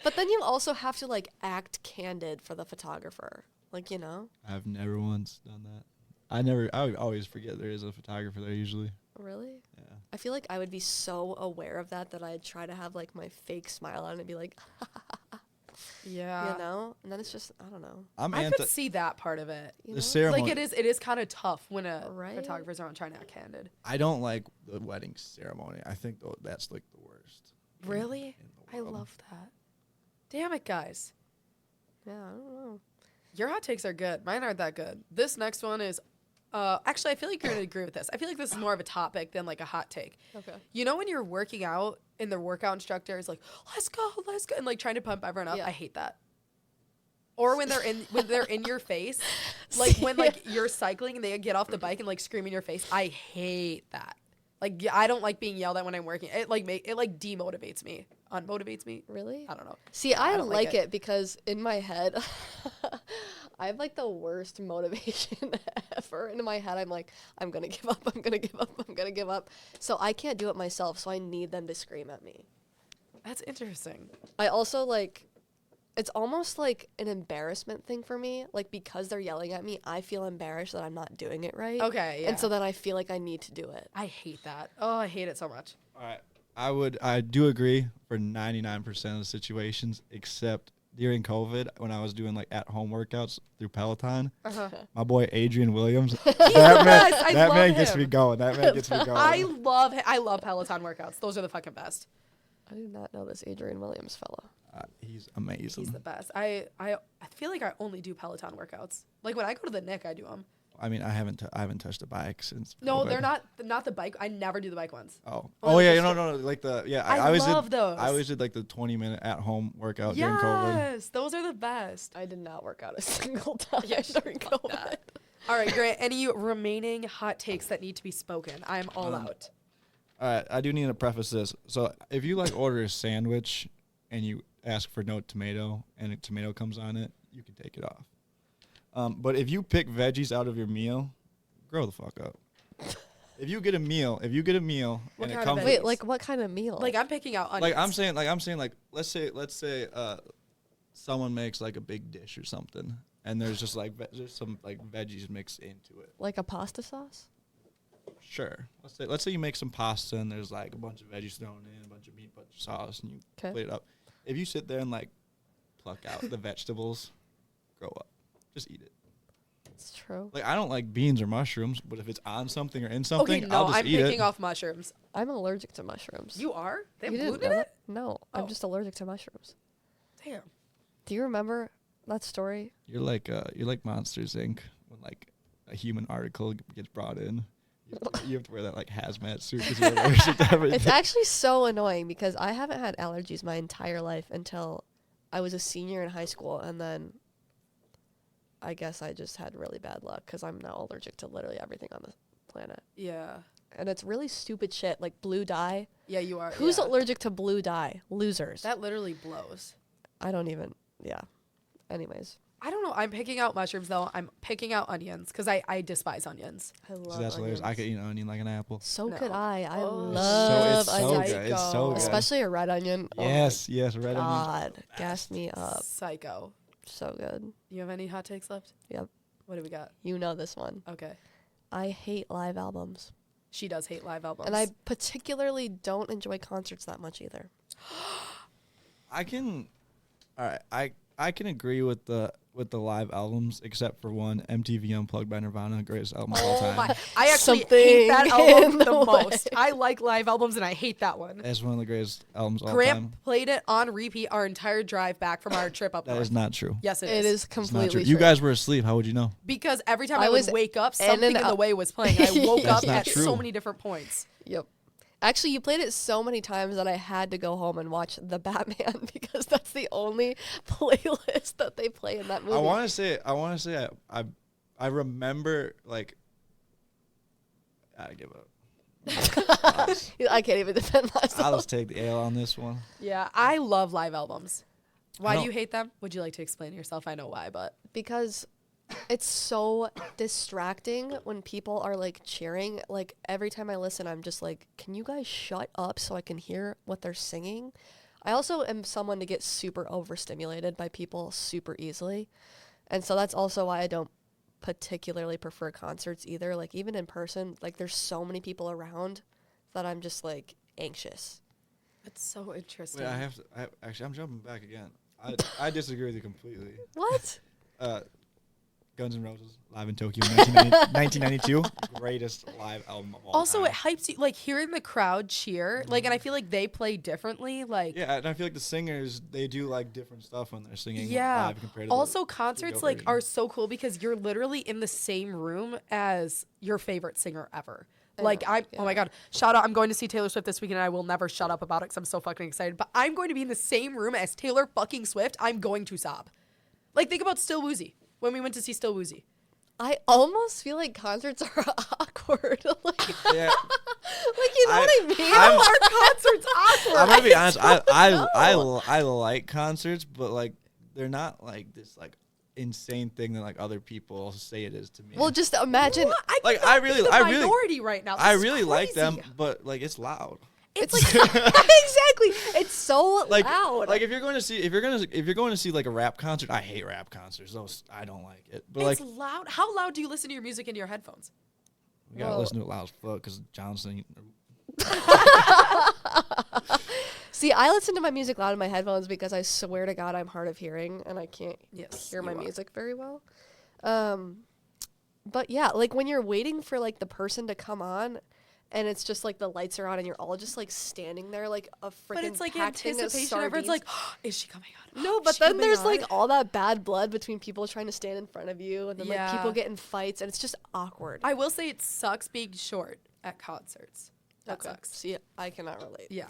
But then you also have to like act candid for the photographer. Like, you know?
I've never once done that. I always forget there is a photographer there usually.
Really?
Yeah.
I feel like I would be so aware of that I'd try to have like my fake smile on and be like,
Yeah.
you know? And then it's just, I don't know.
I could see that part of it.
You know?
The ceremony.
Like it is kind of tough when a
Right?
photographer's aren't trying to act candid.
I don't like the wedding ceremony. I think that's like the worst.
Really?
in the
I
world.
love that. Damn it, guys.
Yeah, I don't know.
Your hot takes are good. Mine aren't that good. This next one is actually I feel like you're gonna agree with this. I feel like this is more of a topic than like a hot take.
Okay.
You know when you're working out and the workout instructor is like, let's go, and like trying to pump everyone up?
Yeah.
I hate that. Or when they're in your face. Like when like you're cycling and they get off the bike and like scream in your face. I hate that. Like I don't like being yelled at when I'm working. It like demotivates me, unmotivates me.
Really?
I don't know.
See, I
don't
like it because in my head, I have like the worst motivation ever. And in my head, I'm like, I'm going to give up. I'm going to give up. I'm going to give up. So I can't do it myself. So I need them to scream at me.
That's interesting.
I also like, it's almost like an embarrassment thing for me. Like because they're yelling at me, I feel embarrassed that I'm not doing it right.
Okay, yeah.
And so then I feel like I need to do it.
I hate that. Oh, I hate it so much.
All right. I do agree for 99% of the situations, except during COVID when I was doing like at-home workouts through Peloton. My boy Adrian Williams, that man gets me going. That man gets me going.
I love Peloton workouts. Those are the fucking best.
I do not know this Adrian Williams fella.
He's amazing.
He's the best. I feel like I only do Peloton workouts. Like when I go to the Nick, I do them.
I mean, I haven't touched a bike since.
No,
COVID.
they're not the bike. I never do the bike ones.
Oh yeah, no, like the
I
always
love
did,
those.
I always did like the 20-minute at-home workout during COVID.
Yes, those are the best.
I did not work out a single time during
Fuck
COVID.
that. All right, Grant. Any remaining hot takes that need to be spoken? I'm all out.
All right, I do need to preface this. So if you like order a sandwich and you ask for no tomato and a tomato comes on it, you can take it off. But if you pick veggies out of your meal, grow the fuck up. If you get a meal
What
and it
kind of
comes
veggies?
Wait, like what kind of meal?
Like I'm picking out onions.
like I'm saying let's say someone makes like a big dish or something and there's just like there's some like veggies mixed into it.
Like a pasta sauce?
Sure. Let's say you make some pasta and there's like a bunch of veggies thrown in, a bunch of meat, bunch of sauce, and you plate it up. If you sit there and like pluck out the vegetables, grow up. Just eat it.
It's true.
Like I don't like beans or mushrooms, but if it's on something or in something,
Okay, no,
I'll just
I'm
eat it.
picking off mushrooms.
I'm allergic to mushrooms.
You are? They have
You didn't
gluten in
know
it?
that? No,
Oh.
I'm just allergic to mushrooms.
Damn.
Do you remember that story?
You're like Monsters Inc. when like a human article gets brought in. You have to wear that like hazmat suit because you're allergic to everything.
It's actually so annoying because I haven't had allergies my entire life until I was a senior in high school, and then I guess I just had really bad luck because I'm now allergic to literally everything on the planet.
Yeah.
And it's really stupid shit, like blue dye.
Yeah, you are.
Who's
yeah.
allergic to blue dye? Losers.
That literally blows.
I don't even, yeah. Anyways.
I don't know. I'm picking out mushrooms though. I'm picking out onions because I despise onions.
I love
That's hilarious.
onions.
I could eat an onion like an apple.
So
No.
could I. I
Oh.
love
It's so
onions.
good. It's so good.
Especially a red onion.
Yes, red onion.
God, gas me up.
Psycho.
So good.
You have any hot takes left?
Yep.
What do we got?
You know this one.
Okay.
I hate live albums.
She does hate live albums.
And I particularly don't enjoy concerts that much either.
I can agree with the live albums except for one, MTV Unplugged by Nirvana, greatest album of all
Oh
time.
my! I actually
Something
hate that album
in
the
the
most.
way.
I like live albums and I hate that one.
That's one of the greatest albums of all
Grant
time.
played it on repeat our entire drive back from our trip up
That
north.
is not true.
Yes,
It
is.
is
It's not
completely
true.
true.
You guys were asleep. How would you know?
Because every time
I
I would
was
wake up,
in
something
and
in the
out.
way was playing. I woke
That's
up
not
at
true.
so many different points.
Yep. Actually, you played it so many times that I had to go home and watch The Batman because that's the only playlist that they play in that movie.
I want to say I remember like I give up.
I can't even defend myself.
I'll just take the L on this one.
Yeah, I love live albums. Why do
don't-
you hate them? Would you like to explain yourself? I know why, but
Because it's so distracting when people are like cheering. Like every time I listen, I'm just like, can you guys shut up so I can hear what they're singing? I also am someone to get super overstimulated by people super easily. And so that's also why I don't particularly prefer concerts either. Like even in person, like there's so many people around that I'm just like anxious.
it's so interesting.
Wait, actually I'm jumping back again. I disagree with you completely.
What?
Guns N' Roses live in Tokyo, 1992, greatest live album of all
Also,
time.
it hypes you, like hearing the crowd cheer, like, and I feel like they play differently, like.
Yeah, and I feel like the singers, they do like different stuff when they're singing
Yeah.
live compared to
Also,
the
concerts
studio
like
version.
are so cool because you're literally in the same room as your favorite singer ever. Like oh my god, shout out! I'm going to see Taylor Swift this weekend, and I will never shut up about it because I'm so fucking excited. But I'm going to be in the same room as Taylor fucking Swift. I'm going to sob. Like think about Still Woozy when we went to see Still Woozy.
I almost feel like concerts are awkward. Like,
Yeah,
Like, you know what I mean?
Our concerts awkward.
I'm gonna be honest. I like concerts, but like they're not like this like insane thing that like other people say it is to me.
Well, just imagine.
Like,
I really minority right now.
I
This is
really like them,
crazy.
but like it's loud.
It's like
Exactly. It's so
Like
loud.
like if you're going to see like a rap concert, I hate rap concerts. Those I don't like it. But
it's
like
loud. How loud do you listen to your music in your headphones?
we gotta listen to it loud as fuck because Johnson.
See, I listen to my music loud in my headphones because I swear to God I'm hard of hearing and I can't hear my music very well. But yeah, like when you're waiting for like the person to come on and it's just like the lights are on and you're all just like standing there like a freaking
But it's like
packed thing of
anticipation. Everyone's like,
sardines.
is she coming on?
No,
Is
but
she
then
coming
there's
on?
like all that bad blood between people trying to stand in front of you and then like
Yeah.
people get in fights and it's just awkward.
I will say it sucks being short at concerts. That sucks.
See, I cannot relate.
Yeah.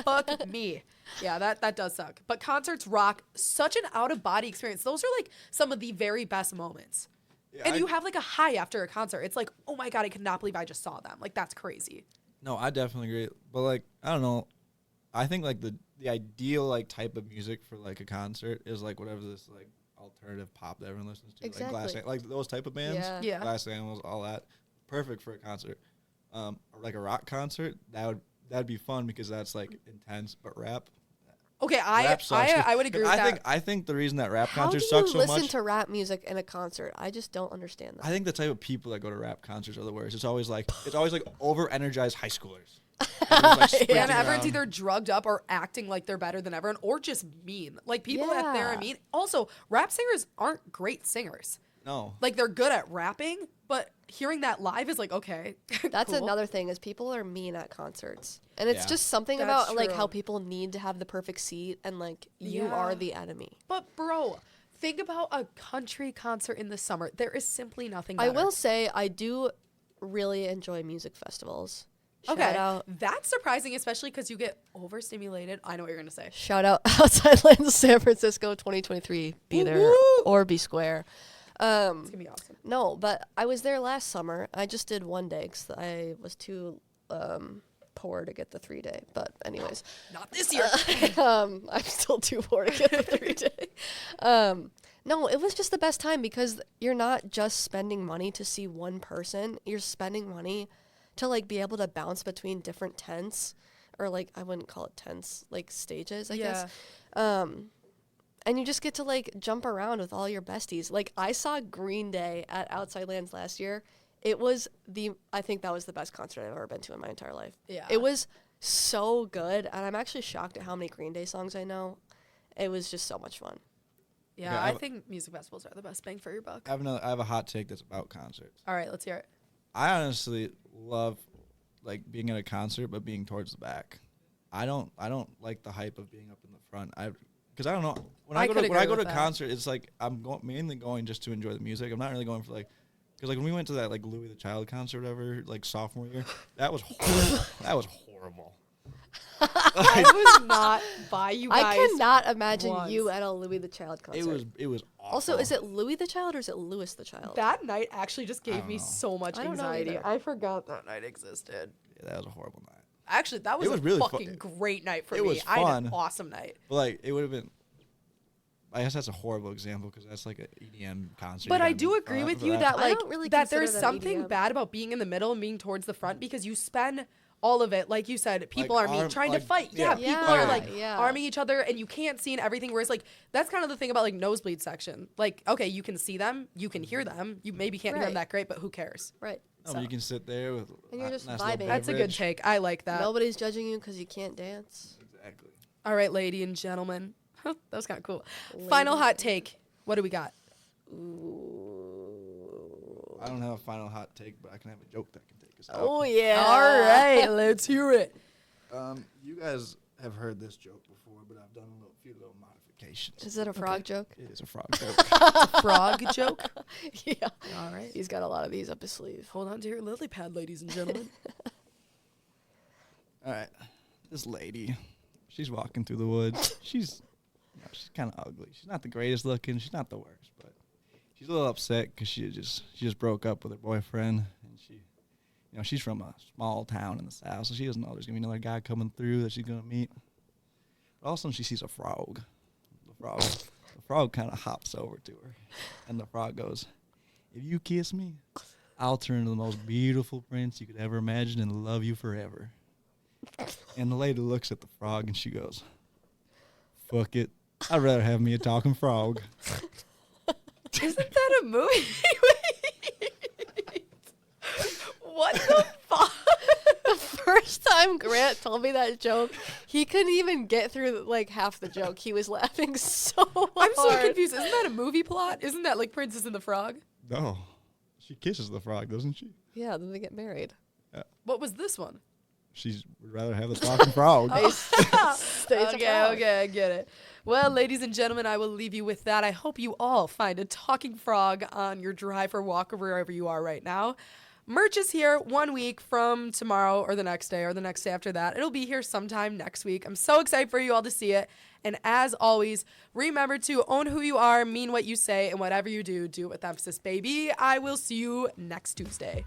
Fuck me. Yeah, that does suck. But concerts rock such an out of body experience. Those are like some of the very best moments.
Yeah,
And you have like a high after a concert. It's like, oh my God, I could not believe I just saw them. Like, that's crazy.
No, I definitely agree. But like I don't know. I think like the ideal like type of music for like a concert is like whatever this like alternative pop that everyone listens to.
Exactly.
Like like those type of bands.
Yeah.
Yeah.
Glass Animals, all that. Perfect for a concert. Or like a rock concert, that'd be fun because that's like intense, but rap
Okay,
rap sucks.
I would agree with that.
I think the reason that rap
How do
concerts
you
suck so
listen
much.
to rap music in a concert? I just don't understand that.
I think the type of people that go to rap concerts are the worst. It's always like over energized high schoolers. Everyone's, like, sprinting
And everyone's
around.
either drugged up or acting like they're better than everyone or just mean. Like, people at there are
Yeah.
mean. Also, rap singers aren't great singers.
No.
Like, they're good at rapping, but hearing that live is like, okay.
That's
cool.
another thing is people are mean at concerts. And it's
Yeah.
just something
That's
about like
true.
how people need to have the perfect seat and like you
Yeah.
are the enemy.
But, bro, think about a country concert in the summer. There is simply nothing
I
better.
will say I do really enjoy music festivals.
Okay,
Shout out,
that's surprising, especially because you get overstimulated. I know what you're gonna say.
shout out Outside Lands San Francisco 2023. Be there
Woo-woo.
or be square.
It's gonna be awesome.
No, but I was there last summer. I just did 1 day because I was too poor to get the 3-day. But anyways,
Not this year.
I'm still too poor to get the 3-day. No, it was just the best time because you're not just spending money to see one person. You're spending money to like be able to bounce between different tents, or like I wouldn't call it tents, like stages, I guess. And you just get to like jump around with all your besties. Like I saw Green Day at Outside Lands last year. I think that was the best concert I've ever been to in my entire life.
Yeah.
It was so good, and I'm actually shocked at how many Green Day songs I know. It was just so much fun.
Yeah,
Yeah,
I
I've-
think music festivals are the best bang for your buck.
I have a hot take that's about concerts.
All right, let's hear it.
I honestly love like being at a concert but being towards the back. I don't like the hype of being up in the front. Because I don't know, when
I
I go
could
to
agree
a
with that.
concert, it's like I'm mainly going just to enjoy the music. I'm not really going for like, because like when we went to that like Louis the Child concert or whatever, like sophomore year, that was horrible. That was horrible.
I was not by you guys.
I cannot imagine
once.
you at a Louis the Child concert.
It was awful.
Also, is it Louis the Child or is it Louis the Child?
That night actually just
I
gave
don't
me
know.
so much
I don't know
anxiety.
either.
I forgot that night existed.
Yeah, that was a horrible night.
Actually, that was,
It was
a
really
fucking great night for
It
me.
was
I had
fun.
an awesome night.
But like it would have been. I guess that's a horrible example because that's like an EDM concert.
But
You
I
gotta
do
be
agree
front
with
for
you that
I
like
don't really
that there's
consider them
something
EDM.
bad about being in the middle and being towards the front because you spend all of it, like you said, people are trying to fight. Yeah, people are like arming each other and you can't see everything. Whereas like that's kind of the thing about like nosebleed section. Like, okay, you can see them, you can hear them, you maybe can't hear them
Right.
that great, but who cares?
Right.
No, but you can sit there with.
And you're just
nice little
vibing.
That's a good
beverage.
take. I like that.
Nobody's judging you because you can't dance.
Exactly.
All right, lady and gentlemen. That was kind of cool. Final hot take. What do we got?
I don't have a final hot take, but I can have a joke that can take us out.
Oh yeah.
All right, let's hear it.
You guys have heard this joke before, but I've done a few little modifications.
Is it a frog joke?
It is a frog joke.
Frog joke.
Yeah.
All right.
He's got a lot of these up his sleeve.
Hold on to your lily pad, ladies and gentlemen.
All right. This lady, she's walking through the woods. She's kind of ugly. She's not the greatest looking. She's not the worst, but she's a little upset because she just broke up with her boyfriend, and You know, she's from a small town in the south, so she doesn't know there's gonna be another guy coming through that she's gonna meet. But all of a sudden, she sees a frog. The frog kind of hops over to her, and the frog goes, "If you kiss me, I'll turn into the most beautiful prince you could ever imagine and love you forever." And the lady looks at the frog and she goes, "Fuck it. I'd rather have me a talking frog."
Isn't that a movie? What the fuck?
The first time Grant told me that joke, he couldn't even get through like half the joke. He was laughing so hard.
I'm so confused. Isn't that a movie plot? Isn't that like Princess and the Frog?
No. She kisses the frog, doesn't she?
Yeah, then they get married.
What was this one?
She'd rather have the talking frog.
Okay, I get it. Well, ladies and gentlemen, I will leave you with that. I hope you all find a talking frog on your drive or walk or wherever you are right now. Merch is here 1 week from tomorrow or the next day or the next day after that. It'll be here sometime next week. I'm so excited for you all to see it. And as always, remember to own who you are, mean what you say, and whatever you do, do it with emphasis, baby. I will see you next Tuesday.